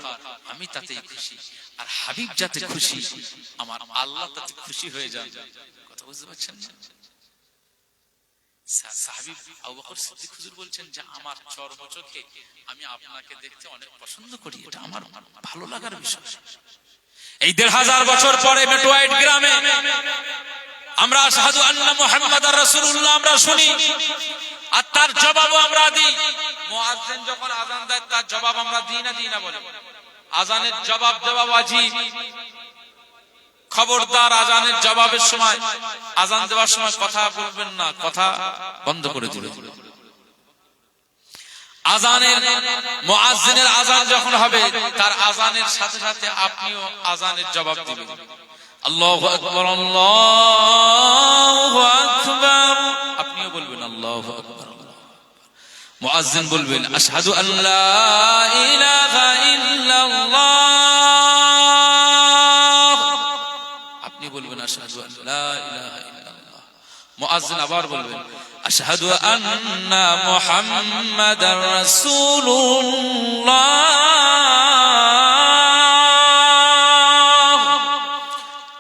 A: আমি তাতেই খুশি, আর হাবিব যাতে খুশি, আমার আল্লাহ তাতে খুশি হয়ে যান। কথা বুঝতে পারছেন না? সাহাবী আবু বকর সিদ্দিক হুজুর বলছেন যে আমার চর্মচোখে আমি আপনাকে দেখতে অনেক পছন্দ করি, এটা আমার ভালো লাগার বিষয়। এই ১৫০০ বছর পরে মেটুয়াইট গ্রামে আমরা আশহাদু আন্না মুহাম্মাদার রাসূলুল্লাহ আমরা শুনি, আর তার জবাবও আমরা দিই। মুয়াজ্জিন যখন আযান দেয় তার জবাব আমরা দিই না বলে? আযানের জবাব দেওয়া ওয়াজিব। খবরদার আযানের জবাবের সময়, আযান দেওয়ার সময় কথা বলবেন না, কথা বন্ধ করে দিবেন। আযানের মুয়াজ্জিনের আযান যখন হবে তার আযানের সাথে সাথে আপনিও আযানের জবাব দিবেন। আল্লাহু আকবার, আল্লাহু আকবার, আপনিও বলবেন আল্লাহু আকবার। মুয়াজ্জিন বলবেন আশহাদু আল্লা ইলাহা ইল্লাল্লাহ, আপনি বলবেন আশহাদু আল্লা ইলাহা ইল্লাল্লাহ। মুয়াজ্জিন আবার বলবেন আশহাদু আন্না মুহাম্মাদার রাসূলুল্লাহ,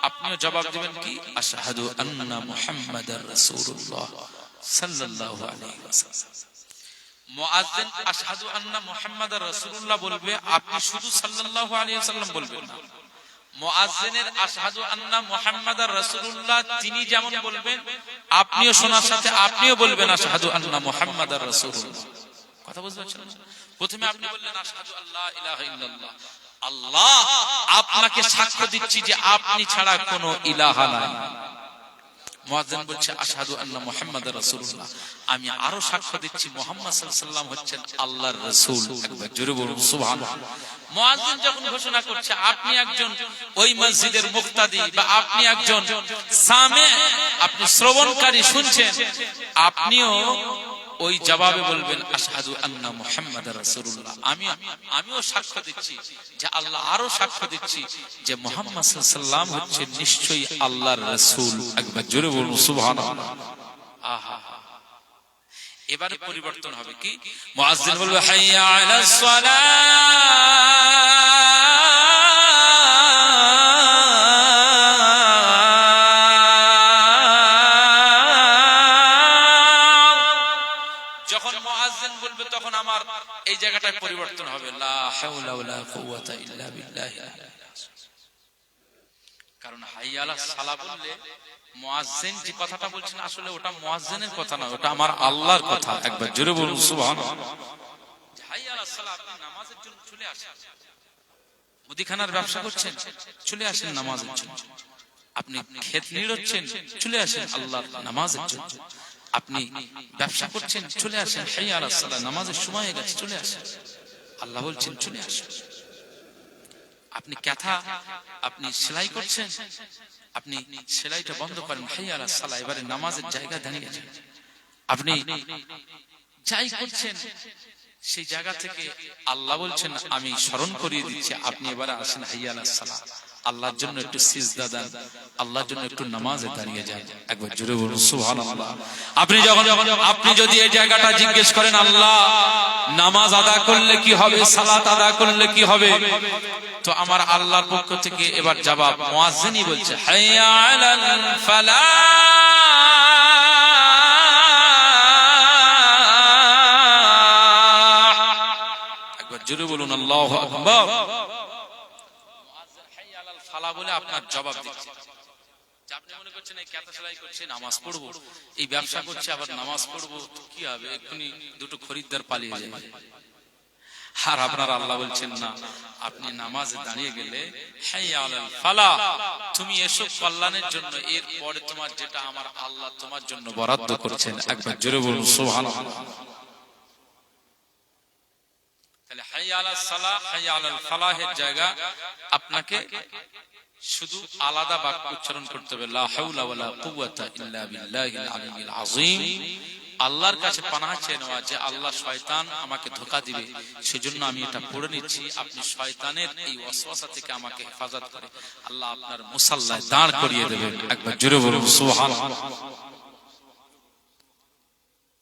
A: আপনিও জবাব দিবেন কি আশহাদু আন্না মুহাম্মাদার রাসূলুল্লাহ সাল্লাল্লাহু আলাইহি ওয়াসাল্লাম। মুয়াজ্জিন আশহাদু আন্না মুহাম্মাদার রাসূলুল্লাহ বলবে, আপনি শুধু সাল্লাল্লাহু আলাইহি ওয়াসাল্লাম বলবেন না। মুয়াজ্জিনের আশহাদু আন্না মুহাম্মাদার রাসূলুল্লাহ তিনি যেমন বলবেন, আপনিও শোনার সাথে আপনিও বলবেন আশহাদু আন্না মুহাম্মাদার রাসূলুল্লাহ। কথা বুঝতে পারছেন? প্রথমে আপনি বললেন আশহাদু আল্লা ইলাহা ইল্লাল্লাহ, আল্লাহ আপনাকে সাক্ষ্য দিচ্ছি যে আপনি ছাড়া কোনো ইলাহা নাই। মুয়াজ্জিন বলছে আশহাদু আন্না মুহাম্মাদার রাসূলুল্লাহ, আমি আরো সাক্ষ্য দিচ্ছি মুহাম্মদ সাল্লাল্লাহু আলাইহি ওয়াসাল্লাম হচ্ছেন আল্লাহর রাসূল। একবার জোরে বলুন সুবহানাল্লাহ। মুয়াজ্জিন যখন ঘোষণা করছে আপনি একজন ওই মসজিদের মুক্তাদি বা আপনি একজন সামে, আপনি শ্রবণকারী শুনছেন, আপনিও ওই জবাবে বলবেন আশহাদু আন্না মুহাম্মাদার রাসূলুল্লাহ, আমিও সাক্ষ্য দিচ্ছি যে আল্লাহ, আরো সাক্ষ্য দিচ্ছি যে মুহাম্মদ সাল্লাল্লাহু আলাইহি ওয়াসাল্লাম হচ্ছেন নিশ্চয়ই আল্লাহর রাসূল। একবার জোরে বলুন সুবহানাল্লাহ। আহা, এবারে পরিবর্তন হবে কি? মুয়াজ্জিন বলবে হাইয়া আলাস সালাহ, যখন মুয়াজ্জিন বলবে তখন আমার এই জায়গাটায় পরিবর্তন হবে, লা হাওলা ওয়ালা কুওয়াতা ইল্লা বিল্লাহ। কারণ হাইয়া আলাস সালাহ বললে মুয়াজ্জিন যে কথাটা বলছেন আসলে ওটা মুয়াজ্জিনের কথা না, ওটা আমার আল্লাহর কথা। একবার জোরে বলুন সুবহানাল্লাহ। হাইয়া আলাস সালাহ, আপনি নামাজের জন্য চলে আসেন, মুদিখানার ব্যবসা করছেন চলে আসেন নামাজের জন্য, আপনি ক্ষেত নিড়াচ্ছেন চলে আসেন আল্লাহর নামাজের জন্য, আপনি ব্যবসা করছেন চলে আসেন হাইয়া আলাস সালাহ, নামাজের সময় হয়ে গেছে চলে আসেন, আল্লাহ বলছেন চলে আসেন। আপনি কাঁথা আপনি সেলাই করছেন, আপনি সেলাইটা বন্ধ করেন হাইয়া আলাস সালাহ, এবারে নামাজের জায়গা দাঁড়িয়ে যান। আপনি যাই করছেন সেই জায়গা থেকে আল্লাহ বলছেন আমি স্মরণ করিয়ে দিচ্ছি, আপনি এবারে আসেন হাইয়া আলাস সালাহ, আল্লাহর জন্য একটু সিজদা দেন, আল্লাহর জন্য একটু নামাজে দাঁড়িয়ে যান। একবার জোরে বলুন সুবহানাল্লাহ। আপনি যদি এই জায়গাটা জিজ্ঞেস করেন আল্লাহ নামাজ আদা করলে কি হবে, সালাত আদা করলে কি হবে, তো আমার আল্লাহর পক্ষ থেকে এবার জবাব মুয়াজ্জিনই বলছে হাইয়া আলাল ফালাহ, একবার জোরে বলুন আল্লাহু আকবার। মুয়াজ্জিন হাইয়া আলাল ফালাহ বলে আপনার আপনার জবাব দিচ্ছে। আপনি মনে করছেন এই কাঁথা সেলাই করছে নামাজ পড়বো, এই ব্যবসা করছে আবার নামাজ পড়বো, কি হবে, এক্ষুনি দুটো খরিদ্দার পালিয়ে যাবে। আর আপনার আল্লাহ বলছেন না, আপনি নামাজে দাঁড়িয়ে গেলে হাইয়া আলাল ফালাহ, তুমি এসব কল্যাণের জন্য, এর পরে তোমার যেটা আমার আল্লাহ তোমার জন্য বরাদ্দ করেছেন, একবার জোরে বলুন সুবহানাল্লাহ। তাহলে হাইয়া আলাস সালাহ, হাইয়া আলাল ফালাহের জায়গা আপনাকে শুধু আলাদা বাক্য উচ্চারণ করতে হবে, লা হাওলা ওয়ালা কুওয়াতা ইল্লা বিল্লাহিল আলিয়্যিল আযীম। আল্লাহর কাছে পানাহ চেয়ে নেওয়া যে আল্লাহ শয়তান আমাকে ধোঁকা দিবে, সেজন্য আমি এটা পড়ে নিচ্ছি, আপনি শয়তানের এই ওয়াসওয়াসা থেকে আমাকে হেফাজত করে আল্লাহ আপনার মুসাল্লায় দাঁড় করিয়ে দেবেন, একবার জোরে বলুন সুবহানাল্লাহ।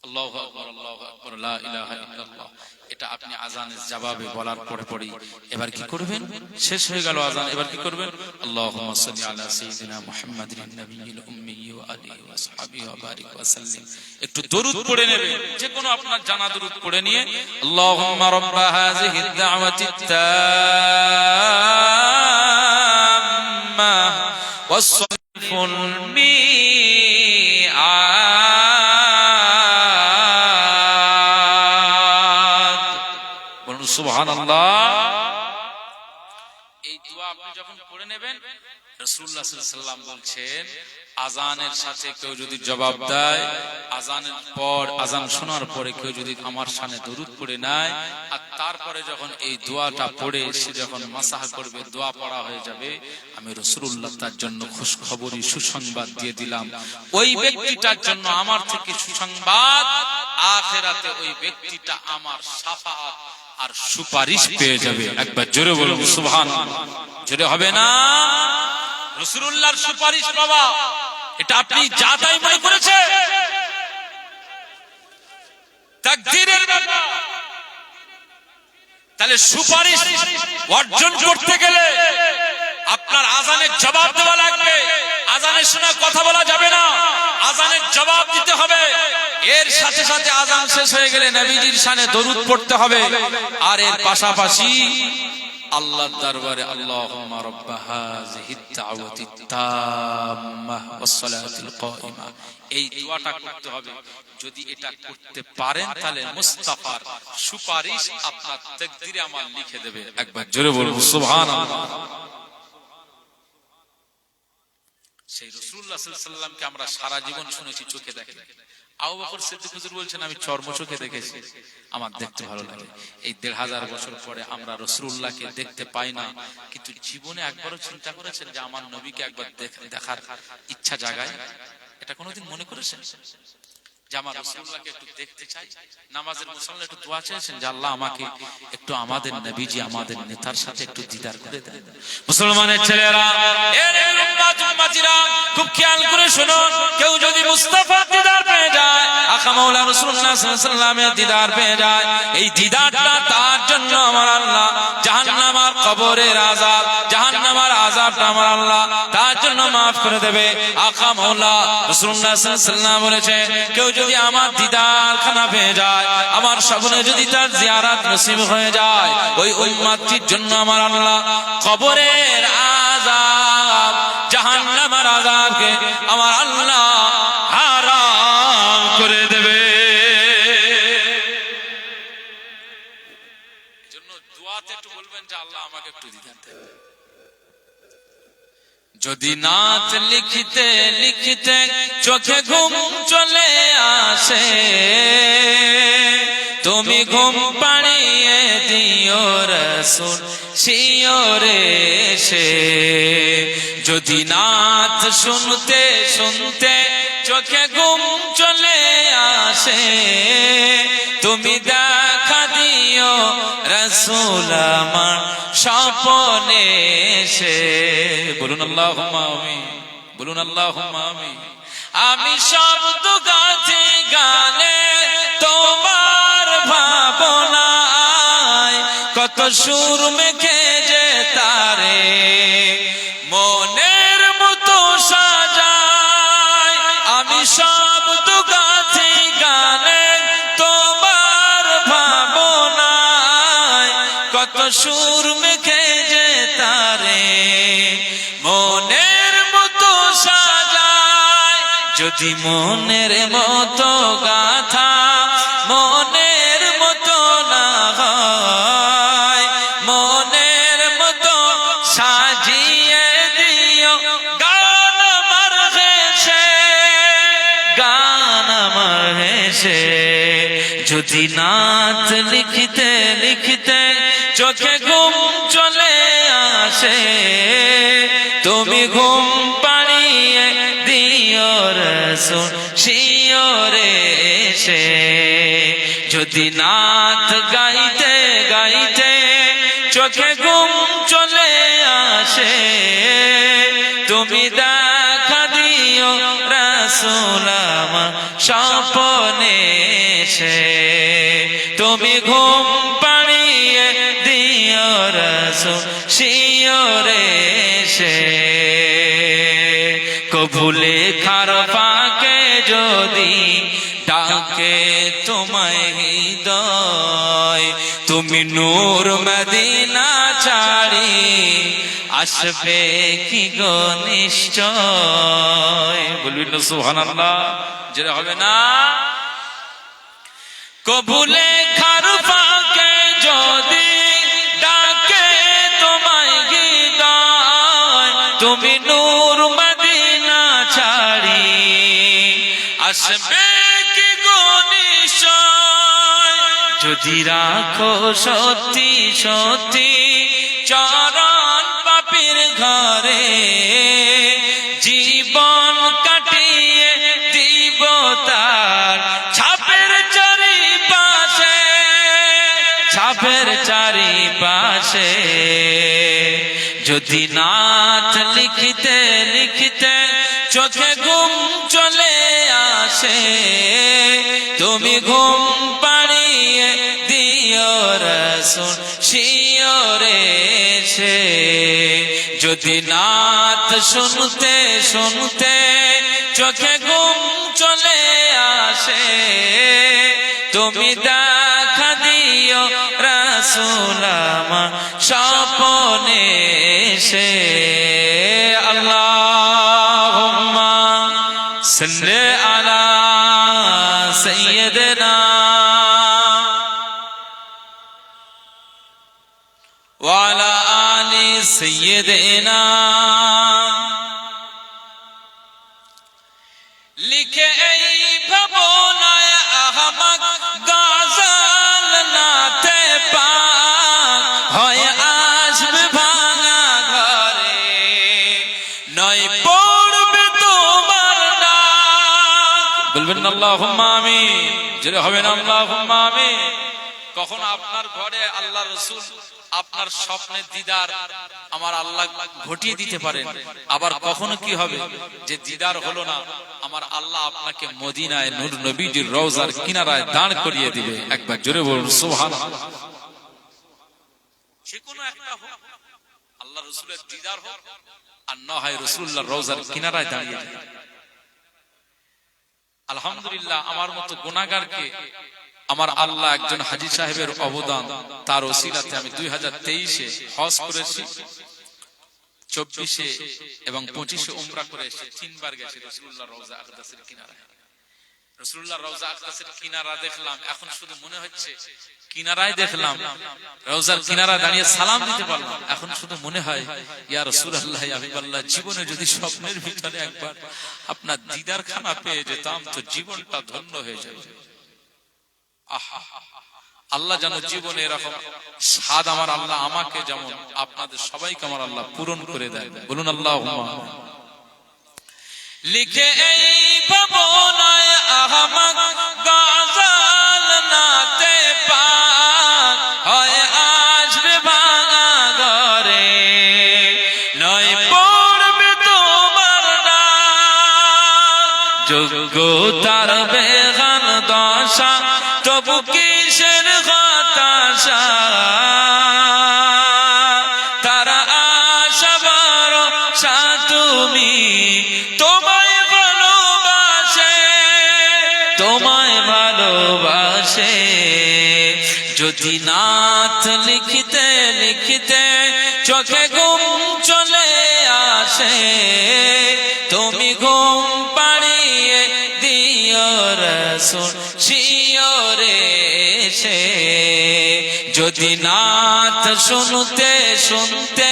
A: আল্লাহু আকবার, আল্লাহু আকবার, লা ইলাহা ইল্লাল্লাহ। এটা আপনি আযানের জবাবে বলার পরে পরেই এবার কি করবেন, শেষ হয়ে গেল আযান, এবার কি করবেন, আল্লাহুম্মা সাল্লি আলা সাইয়্যিদিনা মুহাম্মাদিন নাবিয়্যিল উম্মি ওয়া আলিহি ওয়া সাহবিহি ওয়া বারিক ওয়া সাল্লিম। একটু দরুদ পড়ে নেবেন, যে কোনো আপনার জানা দরুদ পড়ে নিয়ে, আল্লাহুম্মা রাব্বা হাযিহিদ দাওয়াতিত তাম্মা ওয়াস সালিফুল সুবহানাল্লাহ। এই দোয়া আপনি যখন পড়ে নেবেন, রাসূলুল্লাহ সাল্লাল্লাহু আলাইহি ওয়াসাল্লাম বলছেন, আযানের সাথে কেউ যদি জবাব দেয়, আযানের পর, আযান শোনার পরে কেউ যদি আমার শানে দরুদ পড়ে নেয়, আর তারপরে যখন এই দোয়াটা পড়ে সে যখন মাসাহ করবে, দোয়া পড়া হয়ে যাবে, আমি রাসূলুল্লাহ তার জন্য খুশখবরি সুসংবাদ দিয়ে দিলাম, ওই ব্যক্তিটার জন্য আমার থেকে সুসংবাদ, আখিরাতে ওই ব্যক্তিটা আমার শাফাআত আর সুপারিশ পেয়ে যাবে, একবার জোরে বলুন সুবহানাল্লাহ। জোরে হবে না? রাসূলুল্লাহর সুপারিশ পাওয়া, এটা আপনি যা তাই মনে করেছেন? তাকদীরের ব্যাপার। তাহলে সুপারিশ অর্জন করতে গেলে আপনার আযানের জবাব দেওয়া লাগবে। আযানের শোনা কথা বলা যাবে না, আযানের জবাব দিতে হবে। এর সাথে সাথে আযান শেষ হয়ে গেলে নবীজির শানে দরুদ পড়তে হবে। আর এর পাশাপাশি আল্লাহর দরবারে আল্লাহুম্মা রাব্বা হাযিহিদ দাওয়াতিত তাম্মাহ ওয়াস সালাতিল কায়িমা, এই দোয়াটা করতে হবে। যদি এটা করতে পারেন তাহলে মুস্তাফার সুপারিশ আপনার তাকদীরে আমল লিখে দেবে, একবার জোরে বলুন সুবহানাল্লাহ। সেই রাসূলুল্লাহ সাল্লাল্লাহু আলাইহি ওয়াসাল্লামকে আমরা সারা জীবন শুনেছি, চোখে দেখি। আবু বকর সিদ্দিক হুজুর বলছেন, আমি চর্ম চোখে দেখেছি, আমার দেখতে ভালো লাগে। এই ১৫০০ বছর পরে আমরা রাসূলুল্লাহকে দেখতে পাই না, কিন্তু জীবনে একবারও চিন্তা করেছেন যে আমার নবীকে একবার দেখার ইচ্ছা জাগায়? এটা কোনোদিন মনে করেছেন যে আমার রাসূলুল্লাহকে একটু দেখতে চাই? নামাজের মুসল্লি একটু দোয়া চেয়েছেন যে আল্লাহ আমাকে একটু আমাদের নবীজি, আমাদের নেতার সাথে একটু দিদার করে দেন। মুসলমানের ছেলেরা, এর উম্মত উম্মতিরা, খুব খেয়াল করে শুনুন, কেউ যদি মুস্তাফার দিদার পেয়ে যায়, আকা মাওলা রাসূলুল্লাহ সাল্লাল্লাহু আলাইহি ওয়াসাল্লামের দিদার পেয়ে যায়, এই দিদারটা তার জন্য আমার আল্লাহ জাহান্নাম আর কবরের আযাব, জাহান্নাম আর আযাবটা আমার আল্লাহ তার জন্য maaf করে দেবে। আকা মাওলা রাসূলুল্লাহ সাল্লাল্লাহু আলাইহি ওয়াসাল্লাম বলেছে, কেউ যদি আমার দিদার খানা পেয়ে যায়, আমার স্বপ্নে যদি তার জিয়ারত নসিব হয়ে যায়, ওই উম্মতটির জন্য আমার আল্লাহ কবরের আযাব, জাহান্নামের আযাবকে আমার আল্লাহ হারাম করে দেবে। এজন্য দোয়াতে একটু বলবেন যে আল্লাহ আমাকে একটু দিদার দেন। যদি নাত লিখতে লিখতে চোখে ঘুম চলে আসে, তুমি ঘুম পাড়িয়ে দিও রাসূল শিয়রে এসে। যদি নাত শুনতে শুনতে চোখে ঘুম চলে আসে, তুমি দেখা দিও রাসূল আমার স্বপ্নে এসে। বলুন আল্লাহুম্মা আমিন, বলুন আল্লাহুম্মা আমিন। আমি শব্দ গাছি গানে তোমার ভাবনায়, কত সুর মেখে যে তারে মনের মতো সাজায়। আমি শব্দ গাছি গানে তোমার ভাবনায়, কত সুর মেখে যে তারে মনে যদি মনের মতো গাথা মনের মতো না হয়, মনের মতো সাজিয়ে দিও গান আমার হেসে, গান আমার হেসে। যদি নাত লিখতে লিখতে চোখে ঘুম চলে আসে, তুমি ঘুম পাড়িয়ে দিও রাসূল শিয়রে এসে। যদি নাত গাইতে গাইতে চোখে ঘুম চলে আসে, তুমি দেখা দিও রাসূল আমার স্বপ্নে এসে। তুমি ঘুম পাড়িয়ে দিও রাসূল শিয়রে এসে। কবুলে খার ফাঁকে যদি ডাকে তোমায় হৃদয়, তুমি নূর মদিনা ছাড়ি আসবে কি গো নিশ্চয়। বলবি না সুবহানাল্লাহ? যেটা হবে না। কবুলে খার ফাঁকে যদি ডাকে তোমায় হৃদয়, তুমি নূর মদিনা ছাড়ি আসবে কি গো নিশ্চয়। যদি রাখো সত্যি সত্যি চরণ পাপীর ঘরে, জীবন কাটিয়ে দিব তার ছাপের চারিপাশে, ছাপের চারিপাশে। যদি নাত লিখতে লিখতে চোখে ঘুম চলে আসে, তুমি ঘুম পাড়িয়ে দিও রাসূল শিয়রে এসে। যদি নাত শুনতে শুনতে চোখে ঘুম চলে আসে, তুমি দেখা দিও রাসূল আমার স্বপ্নে এসে। আল্লাহুম্মা সাল্লি আলা সাইয়্যিদিনা ওয়া আলা আলি সাইয়্যিদিনা। লিখে এই ভাবনায় আহমদ গজল নাতে পাক হয় আসবে ভাঙা ঘরে, নয় পড়বে তোমার ডাক। বলবেন না আল্লাহুম্মা আমিন? যেটা হবে না আল্লাহুম্মা আমিন। কখন আপনার ঘরে আল্লাহ রাসূল আপনার স্বপ্নের দিদার আমার আল্লাহ ঘটিয়ে দিতে পারেন, আবার কখনো কি হবে যে দিদার হলো না, আমার আল্লাহ আপনাকে মদিনায় নূর নবীজির রওজার কিনারায় দাঁড় করিয়ে দিবে। একবার জোরে বলুন সুবহানাল্লাহ। যে কোনো একটা হোক, আল্লাহ রাসূলের দিদার হোক আর না হয় রাসূলুল্লাহর রওজার কিনারায় দাঁড়িয়ে দিবে। আলহামদুলিল্লাহ, আমার মতো গুনাহগারকে আমার আল্লাহ একজন হাজী সাহেবের অবদান, তার ওসিলাতে আমি 2023-এ হজ করেছি, 24-এ এবং 25-এ উমরা করে এসে 3 বার গেছি রাসূলুল্লাহর রওজা আকদাসের কিনারায়। রাসূলুল্লাহর রওজা আকদাসের কিনারা দেখলাম, এখন শুধু মনে হচ্ছে কিনারায় দেখলাম, রওজার কিনারা দাঁড়িয়ে সালাম দিতে পারলাম, এখন শুধু মনে হয় ইয়া রাসূলুল্লাহ ইয়া হাবিবাল্লাহ, জীবনে যদি স্বপ্নের ভিতরে একবার আপনার দিদার খানা পেয়ে যেতাম তো জীবনটা ধন্য হয়ে যেত। আল্লাহ যেন জীবনে এরকম স্বাদ আমার আল্লাহ আমাকে যেমন আপনাদের সবাইকে আমার আল্লাহ পূরণ করে দেয়। বলুন আল্লাহুম্মা। লিখে এই ভাবনায় আহমদ গজল নাতে পাক হয় আসবে ভাঙা ঘরে, নয় পড়বে তোমার ডাক। যোগ্যতার বেগান দশা তবু কিসের হতাশা, তারা আশা ভরসা তুমি, তোমায় ভালোবাসে, তোমায় ভালোবাসে। যদি নাত লিখতে লিখতে চোখে ঘুম চলে আসে, তুমি ঘুম পাড়িয়ে রাসূল শিয়রে এসে, যদি নাত শুনতে শুনতে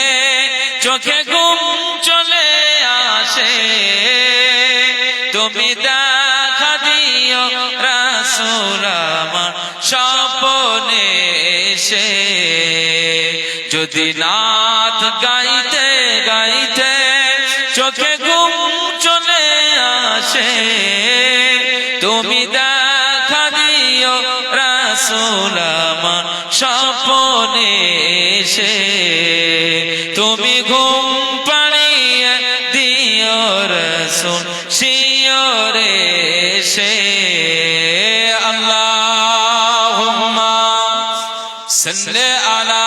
A: চোখে ঘুম চলে আসে, তুমি দেখা দিও রাসূল আমার স্বপ্নে এসে। যদি নাত গাইতে গাইতে চোখে ঘুম চলে আসে, তুমি দেখা দিও রাসূল আমার স্বপ্নে এসে, তুমি ঘুম পাড়িয়ে দিও রাসূল শিয়রে এসে। আল্লাহুম্মা সাল্লি আলা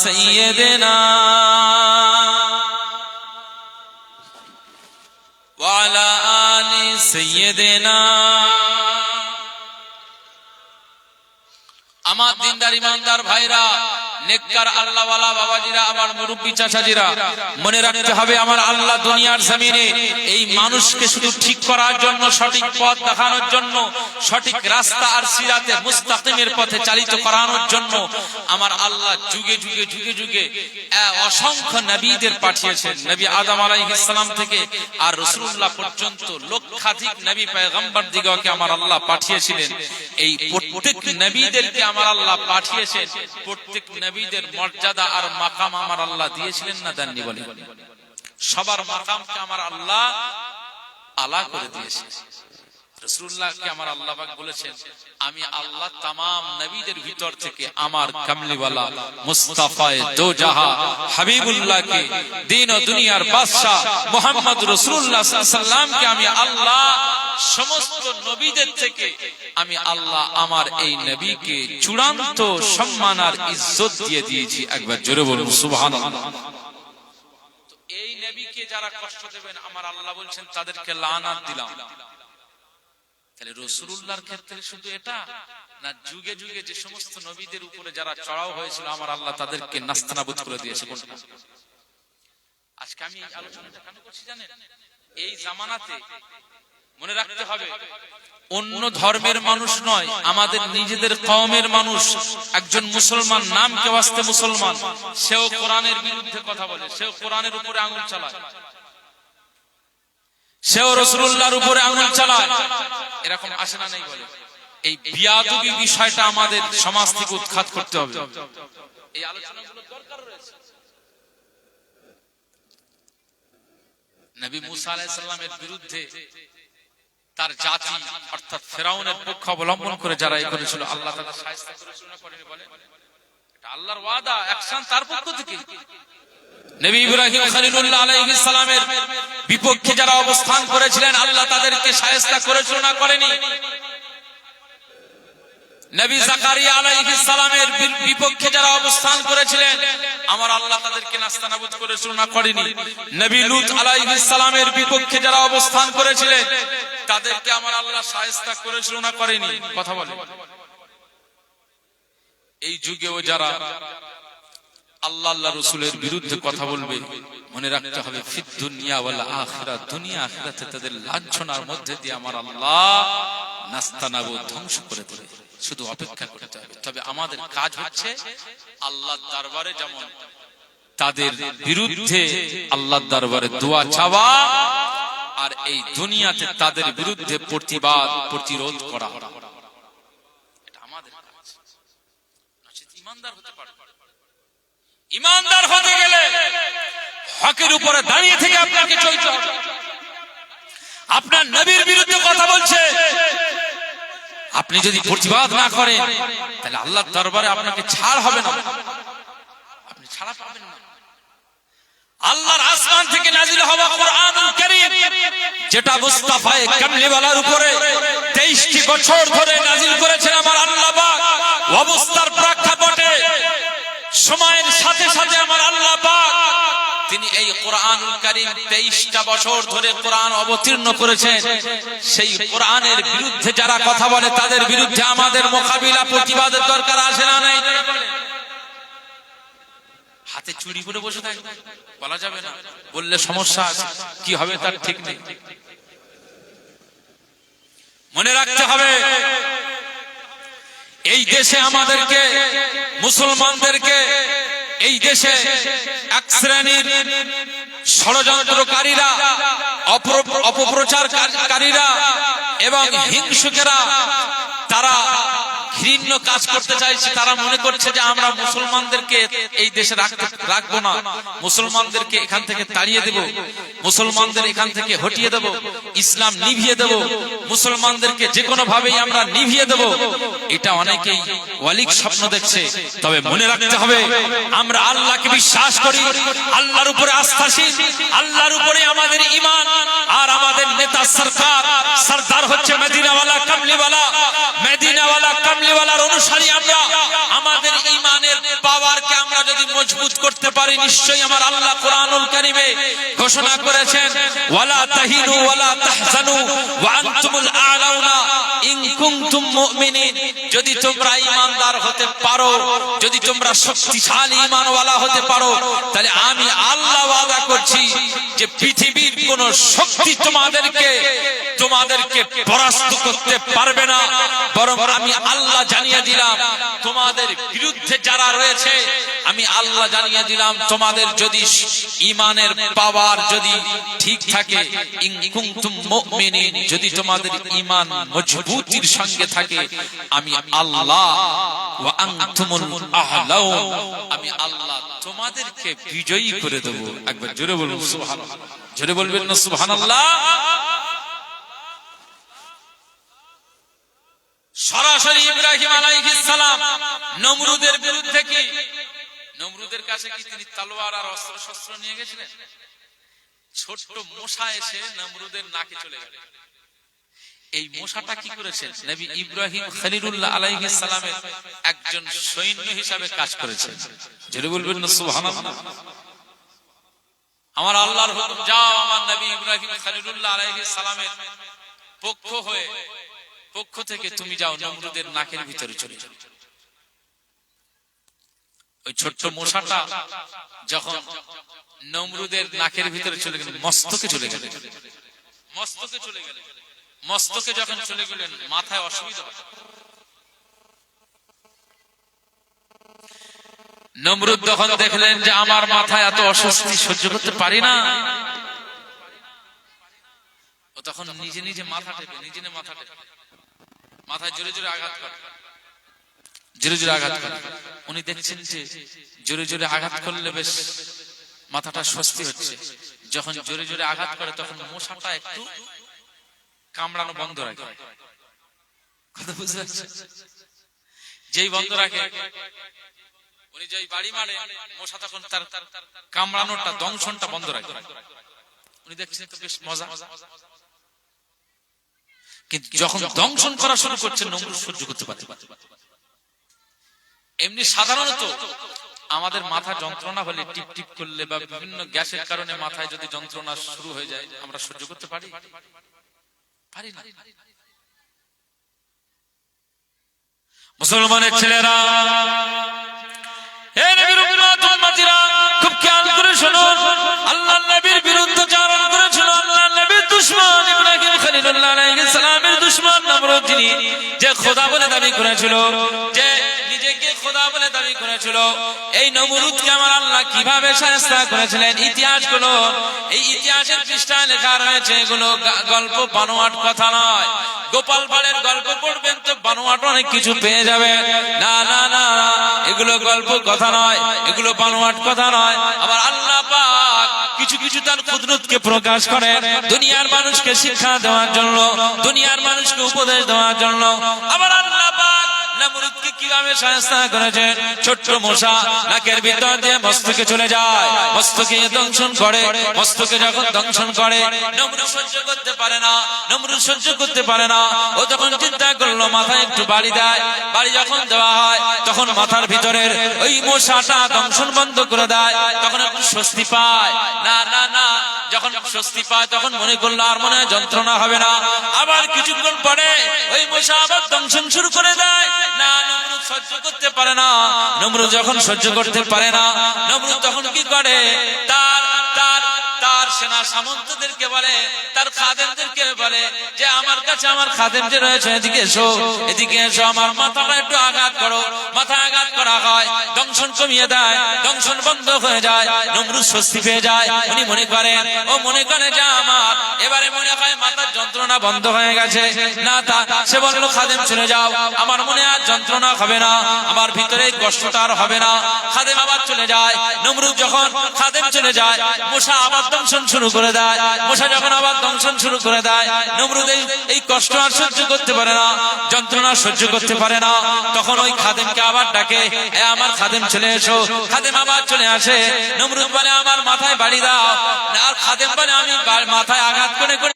A: সাইয়্যিদিনা ওয়া আলা আলি সাইয়্যিদিনা। আমার দিনদার ইমানদার ভাইরা, নেককার আল্লাহওয়ালা বাবাজিরা, আমার মুরব্বী চাচাজিরা, মনে রাখতে হবে আমার আল্লাহ দুনিয়ার জমিনে এই মানুষকে শুধু ঠিক করার জন্য, সঠিক পথ দেখানোর জন্য, সঠিক রাস্তা আর সিরাতে মুস্তাকিমের পথে চালিত করানোর জন্য আমার আল্লাহ যুগে যুগে যুগে যুগে অসংখ্য নবীদের পাঠিয়েছেন। নবী আদম আলাইহিস সালাম থেকে আর রাসূলুল্লাহ পর্যন্ত লক্ষাধিক নবী পয়গম্বর দিগকে আমার আল্লাহ পাঠিয়েছিলেন। এই প্রত্যেক নবীদেরকে আমার আল্লাহ পাঠিয়েছেন, প্রত্যেক নবীদের মর্যাদা আর মাকাম আমার আল্লাহ দিয়েছিলেন না দেননি? বলে সবার মাকামকে আমার আল্লাহ আলা করে দিয়েছেন। রাসূলুল্লাহকে আমার আল্লাহ পাক বলেছেন, আমি আল্লাহ তামাম নবীদের ভিতর থেকে আমার কামলিওয়ালা মুস্তাফায়ে দো জাহা হাবিবুল্লাহকে, দিন ও দুনিয়ার বাদশা মুহাম্মদ রাসূলুল্লাহ সাল্লাল্লাহু আলাইহি ওয়াসাল্লামকে আমি আল্লাহ সমস্ত নবীদের থেকে আমি আল্লাহ আমার এই নবীকে চূড়ান্ত সম্মান আর ইজ্জত দিয়ে দিয়েছি। একবার জোরে বলুন সুবহানাল্লাহ। তো এই নবীকে যারা কষ্ট দেবেন আমার আল্লাহ বলছেন তাদেরকে লানাত দিলাম। তাহলে রাসূলুল্লাহর ক্ষেত্রে শুধু এটা না, যুগে যুগে যে সমস্ত নবীদের উপরে যারা চড়াও হয়েছিল আমার আল্লাহ তাদেরকে নাস্তানাবুদ করে দিয়েছে। কোনটা? আজকে আমি এই আলোচনাটা কেন করছি জানেন? এই জামানাতে মনে রাখতে হবে অন্য ধর্মের মানুষ নয়, আমাদের নিজেদের কওমের মানুষ একজন মুসলমান, নাম কে ওয়াস্তে মুসলমান, সেও কোরআনের বিরুদ্ধে কথা বলে, সেও কোরআনের উপরে আঙুল চালায়, সেও রাসূলুল্লাহর উপরে আঙুল চালায়। এরকম আসে না নাই? বলে এই বিয়াদবি বিষয়টা আমাদের সমাজ থেকে উৎখাত করতে হবে। এই আলোচনাগুলো দরকার রয়েছে। নবী মুসা আলাইহিস সালামের বিরুদ্ধে তার জাতি অর্থাৎ ফেরাউনের পক্ষ অবলম্বন করে যারা এই করেছিল, আল্লাহ তাআলা শায়েস্তা করেছিল না করেনি? বলে এটা আল্লাহর ওয়াদা, অ্যাকশন তার পক্ষ থেকে। নবী ইব্রাহিম খলিলুল্লাহ আলাইহিস সালামের বিপক্ষে যারা অবস্থান করেছিলেন আল্লাহ তাদেরকে শায়েস্তা করেছিল না করেনি? নবী জাকারিয়া আলাইহিস সালামের বিপক্ষে যারা অবস্থান করেছিলেন আমার আল্লাহ তাদেরকে নাস্তানাবুদ করেছিল না করেনি? নবী লূত আলাইহিস সালামের বিপক্ষে যারা অবস্থান করেছিলেন তাদেরকে আমার আল্লাহ শায়েস্তা করেছিল না করেনি? কথা বলে। এই যুগেও যারা আল্লাহ আল্লাহ রাসূলের বিরুদ্ধে কথা বলবে মনে রাখতে হবে ফিদ দুনিয়া ওয়াল আখিরাত, দুনিয়া আখিরাতে তাদের লাঞ্ছনার মধ্যে দিয়ে আমার আল্লাহ নাস্তানাবুদ ধ্বংস করে দেবে। শুধু অপেক্ষা করতে হবে। তবে আমাদের কাজ হচ্ছে আল্লাহর দরবারে যেমন তাদের বিরুদ্ধে আল্লাহর দরবারে দোয়া চাওয়া, আর এই দুনিয়াতে তাদের বিরুদ্ধে প্রতিবাদ প্রতিরোধ করা। এটা আমাদের কাজ। ইমানদার হতে পারবে। ইমানদার হতে গেলে হকের উপরে দাঁড়িয়ে থেকে আপনাকে চলতে হবে। আপনার নবীর বিরুদ্ধে কথা বলছে, আপনি যদি প্রতিবাদ না করেন তাহলে আল্লাহর দরবারে আপনাকে ছাড় হবে না, আপনি ছাড়া পাবেন না। আল্লাহর আসমান থেকে নাজিল হওয়া কোরআনুল কারীম, যেটা মুস্তাফায়ে কামলিওয়ালার উপরে 23টি বছর ধরে নাজিল করেছেন আমার আল্লাহ পাক, অবস্থার প্রেক্ষাপটে সময়ের সাথে সাথে আমার আল্লাহ পাক তিনি এই কোরআনুল কারীম 23টা বছর ধরে কোরআন অবতীর্ণ করেছেন। সেই কোরআনের বিরুদ্ধে যারা কথা বলে তাদের বিরুদ্ধে আমাদের মোকাবিলা প্রতিবাদের দরকার আছে না নাই? হাতে চুরি পরে বসে থাকবে বলা যাবে না, বললে সমস্যা আছে, কি হবে তার ঠিক নেই। মনে রাখতে হবে এই দেশে আমাদেরকে মুসলমানদেরকে এই দেশে এক শ্রেণীর ষড়যন্ত্রকারীরা অপপ্রচারকারীরা এবং হিংসুকেরা তারা ঘৃণ্য কাজ করতে চাইছে। তারা মনে করছে যে আমরা মুসলমানদেরকে এই দেশে রাখবো না, মুসলমানদেরকে এখান থেকে তাড়িয়ে দেব, মুসলমানদের এখান থেকে হটিয়ে দেব, ইসলাম নিভিয়ে দেব, মুসলমানদেরকে যে কোনো ভাবেই আমরা নিভিয়ে দেব। এটা অনেকেই ওয়ালিক স্বপ্ন দেখছে। তবে মনে রাখতে হবে আমরা আল্লাহকে বিশ্বাস করি, আল্লাহর উপরে আস্থাশীল, আল্লাহর উপরে আমাদের ঈমান। আর আমাদের নেতা সরদার হচ্ছে মদিনাওয়ালা কামলিওয়ালা, মদিনাওয়ালা কামলিওয়ালার অনুসারী আমরা। আমাদের ঈমানের পাওয়ারকে আমরা যদি মজবুত করতে পারি, নিশ্চয়ই আমার আল্লাহ কোরআনুল কারীমে ঘোষণা করেছেন ওয়ালা তাহিনু ওয়ালা তাহজানু ওয়া আনতুমুল আ'লাউনা ইন কুনতুম মুমিনিন। যদি তোমরা ঈমানদার হতে পারো, যদি তোমরা শক্তিশালী ঈমানওয়ালা হতে পারো, তাহলে আমি আল্লাহ ওয়াদা করছি যে পৃথিবীর কোন শক্তি তোমাদেরকে পরাস্ত করতে পারবে না। বরং আমি আল্লাহ জানিয়ে দিলাম তোমাদের বিরুদ্ধে যারা রয়েছে, আমি আল্লাহ জানিয়ে দিলাম তোমাদের যদি ঈমানের পাওয়ার যদি ঠিক থাকে, ইন কুনতুম মুমিনিন, যদি তোমাদের ঈমান মজবুতির সঙ্গে থাকে, আমি আল্লাহ ওয়া আনতুমুল আ'লাউন, আমি আল্লাহ তোমাদেরকে বিজয়ী করে দেব। একবার জোরে বলুন সুবহানাল্লাহ, জোরে বলবেন না সুবহানাল্লাহ। সরাসরি ইব্রাহিম আলাইহিস সালাম নমরুদের বিরুদ্ধে কি, নমরুদের কাছে কি তিনি তলোয়ার আর অস্ত্র শস্ত্র নিয়ে গেছিলেন? ছোট্ট মশা এসে নমরুদের নাকে চলে গেল। এই মশাটা কি করেছেন? নবী ইব্রাহিম খলিলুল্লাহ আলাইহিস সালামের একজন সৈন্য হিসাবে কাজ করেছেন। জোরে বলবেন না সুবহানাল্লাহ। আমার আল্লাহর হুকুম, যাও আমার নবী ইব্রাহিম খলিলুল্লাহ আলাইহিস সালামের পক্ষ থেকে তুমি যাও নমরুদের নাকের ভিতরে চলে যাও। ওই ছোট্ট মশাটা যখন নমরুদের নাকের ভিতরে চলে গেল, মস্তকে চলে গেল, মস্তকে যখন চলে গেলেন মাথায় অসুবিধা হয়। নমরুদ যখন দেখলেন যে আমার মাথায় এত অস্বস্তি সহ্য করতে পারি না, ও তখন নিজে নিজে মাথা টেপে মাথায় জোরে জোরে আঘাত করে, জোরে জোরে আঘাত করে। উনি দেখছেন যে জোরে জোরে আঘাত করলে বেশ মাথাটা স্বস্তি হচ্ছে। যখন জোরে জোরে আঘাত করে তখন মশাটা একটু কামড়ানো বন্ধ রাখে। কথা বুঝতে পারছেন? যেই বন্ধ রাখে, উনি যেই বাড়ি মারে, মশা তখন তার কামড়ানোটা দংশনটা বন্ধ রাখে। উনি দেখছেন তো বেশ মজা। কিন্তু যখন দংশন করা শুরু করছে, নমরুদ সহ্য করতে পারে। এমনি সাধারণত আমাদের মাথা যন্ত্রণা হলে, টিপ টিপ করলে বা বিভিন্ন গ্যাসের কারণে মাথায় যদি যন্ত্রণা শুরু হয়ে যায়, আমরা সহ্য করতে পারি না। মুসলমানের ছেলেরা, হে নবীর উম্মত উম্মতিরা, খুব খেয়াল করে শুনুন। আল্লাহর নবীর বিরুদ্ধে চারণ করেছিল আল্লাহর নবীর দুশমন ইব্রাহিম খলিলুল্লাহ আলাইহিস সালামের দুশমন নমরুদ, যিনি যে খোদা বলে দাবি করেছিল, যে নিজেকে খোদা বলে দাবি করেছিল। এই নমরুদকে আমার আল্লাহ কিভাবে শায়েস্তা করেছিলেন, ইতিহাসগুলো, এই ইতিহাসের পৃষ্ঠায় লেখা রয়েছে। এগুলো গল্প, বানোয়াট কথা নয়। গোপাল ভাঁড়ের গল্প পড়বেন তো বানোয়াট অনেক কিছু পেয়ে যাবেন। না না না, এগুলো গল্প কথা নয়, এগুলো বানোয়াট কথা নয়। আবার আল্লাহ পাক কিছু কিছু তার কুদরতকে প্রকাশ করেন দুনিয়ার মানুষকে শিক্ষা দেওয়ার জন্য, দুনিয়ার মানুষকে উপদেশ দেওয়ার জন্য। আবার আল্লাহ পাক নমরুদকে কিভাবে শায়েস্তা করেছেন। ছোট্ট মশা নাকের ভিতর দিয়ে মস্তকে চলে যায়, মস্তকে দংশন করে। মস্তকে যখন দংশন করে, নমরুদ সহ্য করতে পারে না, নমরুদ সহ্য করতে পারে না। ও তখন চিন্তা করলো মাথায় একটু বাড়ি দেয়। বাড়ি যখন দেওয়া হয়, তখন মাথার ভিতরের ওই মশাটা দংশন বন্ধ করে দেয়। তখন একটু স্বস্তি পায়। না না না, যখন স্বস্তি পায় তখন মনে করলো আর মনে হয় যন্ত্রণা হবে না। আবার কিছুক্ষণ পরে ওই মশা আবার দংশন শুরু করে দেয়। না, নমরুদ সহ্য করতে পারে না। নমরুদ যখন সহ্য করতে পারে না, নমরুদ তখন কি করে, তার সেনা সামন্তদেরকে বলে, তার খাদেমদেরকে বলে যে আমার কাছে আমার খাদেম যে রয়েছে এদিকে এসো, এদিকে এসো, আমার মাথাটা একটু আঘাত করো। মাথা আঘাত করা হয়, দংশন কমিয়ে দেয়, দংশন বন্ধ হয়ে যায়, নমরুদ স্বস্তি পেয়ে যায়। উনি মনে করেন, ও মনে করে যে আমার এবারে মনে হয় মাথার যন্ত্রণা বন্ধ হয়ে গেছে। না, তা সে বললো খাদেম চলে যাও, আমার মনে আর যন্ত্রণা হবে না, আমার ভিতরে কষ্টটা আর হবে না। খাদেম আবার চলে যায়। নমরুদ যখন খাদেম চলে যায়, মূসা আবার দংশন শুরু করে দেয়। মূসা যখন আবার দংশন শুরু করে দেয়, নমরুদ এই কষ্ট আর সহ্য করতে পারে না, যন্ত্রণা সহ্য করতে পারে না। তখন ওই খাদেমকে আবার ডাকে, এ আমার খাদেম চলে এসো। খাদেম আবার চলে আসে। নমরুদ বলে আমার মাথায় বাড়ি দাও, আর খাদেম বলে আমি মাথায় আঘাত করে করে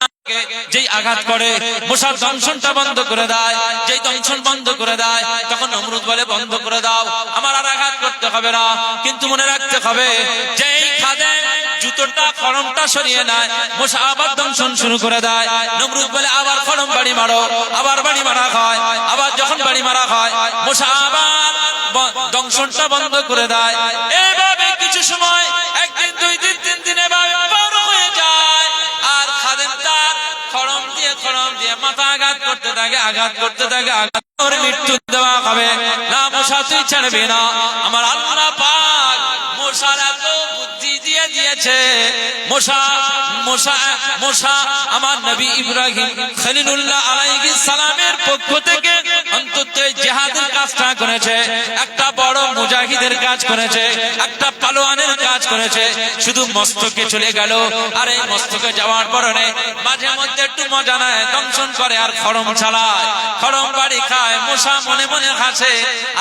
A: যেই আঘাত করে মূসার দংশনটা বন্ধ করে দেয়। যেই দংশন বন্ধ করে দেয়, তখন নমরুদ বলে বন্ধ করে দাও, আমার আর আঘাত করতে হবে না। কিন্তু মনে রাখতে হবে, যেই খাদেম জুতোটা খড়মটা সরিয়ে নেয়, মূসা আবার দংশন শুরু করে দেয়। নমরুদ বলে আবার খড়ম বাড়ি মারো, আবার বাড়ি মারা হয়। আবার যখন বাড়ি মারা হয়, মূসা আবার দংশনটা বন্ধ করে দেয়। এভাবে কিছু সময়, একদিন, 2 দিন, 3 দিন এভাবে পার হয়ে যায়। আর খাদেম তার খড়ম দিয়ে মাথা আঘাত করতে থাকে, আঘাত করতে থাকে, আঘাত করে মৃত্যু দেওয়া হবে না। মূসা তুই ছাড়বি না। আমার আল্লাহ পাক মূসার এত বুদ্ধি দিয়ে দিয়েছে। মূসা আমার নবী ইব্রাহিম খলিলুল্লাহ আলাইহিস সালামের পক্ষ থেকে অন্তত জিহাদের কাজটা করেছে, একটা বড় মুজাহিদের কাজ করেছে, একটা পালোয়ানের কাজ করেছে। শুধু মস্তকে চলে গেল, আর এই মস্তকে যাওয়ার পরে মাঝে মধ্যে একটু মজা নেয়, দংশন করে আর খড়ম চালায়, খড়ম বাড়ি খায়। মূসা মনে মনে হাসে,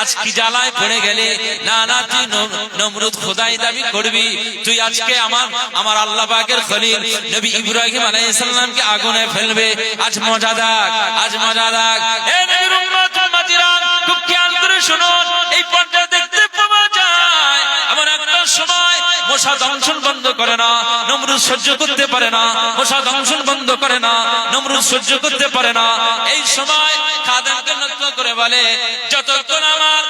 A: আজ কি জ্বালায় পড়ে গেলে। না না, তুই নমরুদ খোদাই দাবি করবি, তুই আজকে আমার আল্লাহ পাকের খলিল নবী ইব্রাহিম আলাইহিস সালামকে আগুনে ফেলবে। আজ মজা দেখ, আজ মজা দেখ। এ নবীর উম্মত উম্মতিরা, খুব খেয়াল করে শুনুন, এই পর্যায়ে দেখতে পাওয়া যায় এমন একটা সময় মূসা দংশন বন্ধ করে না, নমরুদ সহ্য করতে পারে না। মূসা দংশন বন্ধ করে না, নমরুদ সহ্য করতে পারে না। এই সময় খাদেমকে লক্ষ্য করে বলে, যতক্ষণ আমার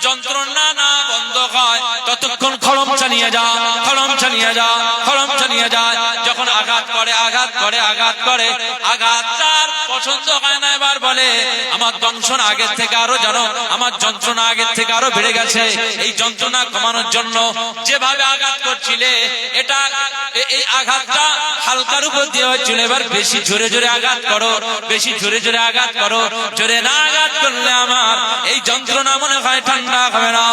A: যন্ত্রণা না বন্ধ হয় ততক্ষণ খড়ম চালিয়ে যা, খড়ম চালিয়ে যা, খড়ম চালিয়ে যা। যখন আঘাত করে, আঘাতটার পছন্দ হয় না, এবার বলে আমার দংশন আগের থেকে আরো জানো, আমার যন্ত্রণা আগের থেকে আরো বেড়ে গেছে। এই যন্ত্রণা কমানোর জন্য যেভাবে আঘাত করছিলে, এটা এই আঘাতটা হালকার উপর দিয়ে হচ্ছিল, এবার বেশি জোরে জোরে আঘাত করো, বেশি জোরে জোরে আঘাত করো। জোরে না আঘাত করলে আমার এই যন্ত্রণা মনে হয় ঠান্ডা হবে না।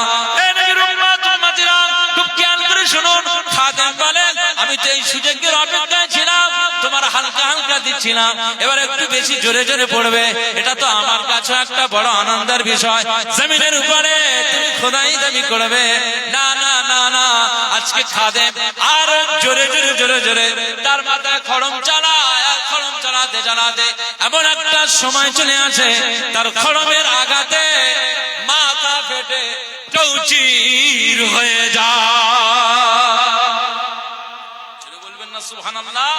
A: খুব খেয়াল করে শুনুন, খাদেম বলেন আমি তো এই সুযোগের অপেক্ষায় ছিলাম, তোমার হালকা হালকা দিচ্ছিলাম, এবার একটু বেশি জোরে জোরে পড়বে। এটা তো আমার কাছে একটা বড় আনন্দের বিষয়। জমিনের উপরে তুমি খোদাই দাবি করবে। না না না না, আজকে খাদেম আর জোরে জোরে জোরে জোরে তার মাথায় খড়ম চালায়, আর খড়ম চালাতে চালাতে এমন একটা সময় চলে আসে, তার খড়মের আঘাতে মাথা ফেটে চৌচির হয়ে যায়। বলবেন না সুবহানাল্লাহ।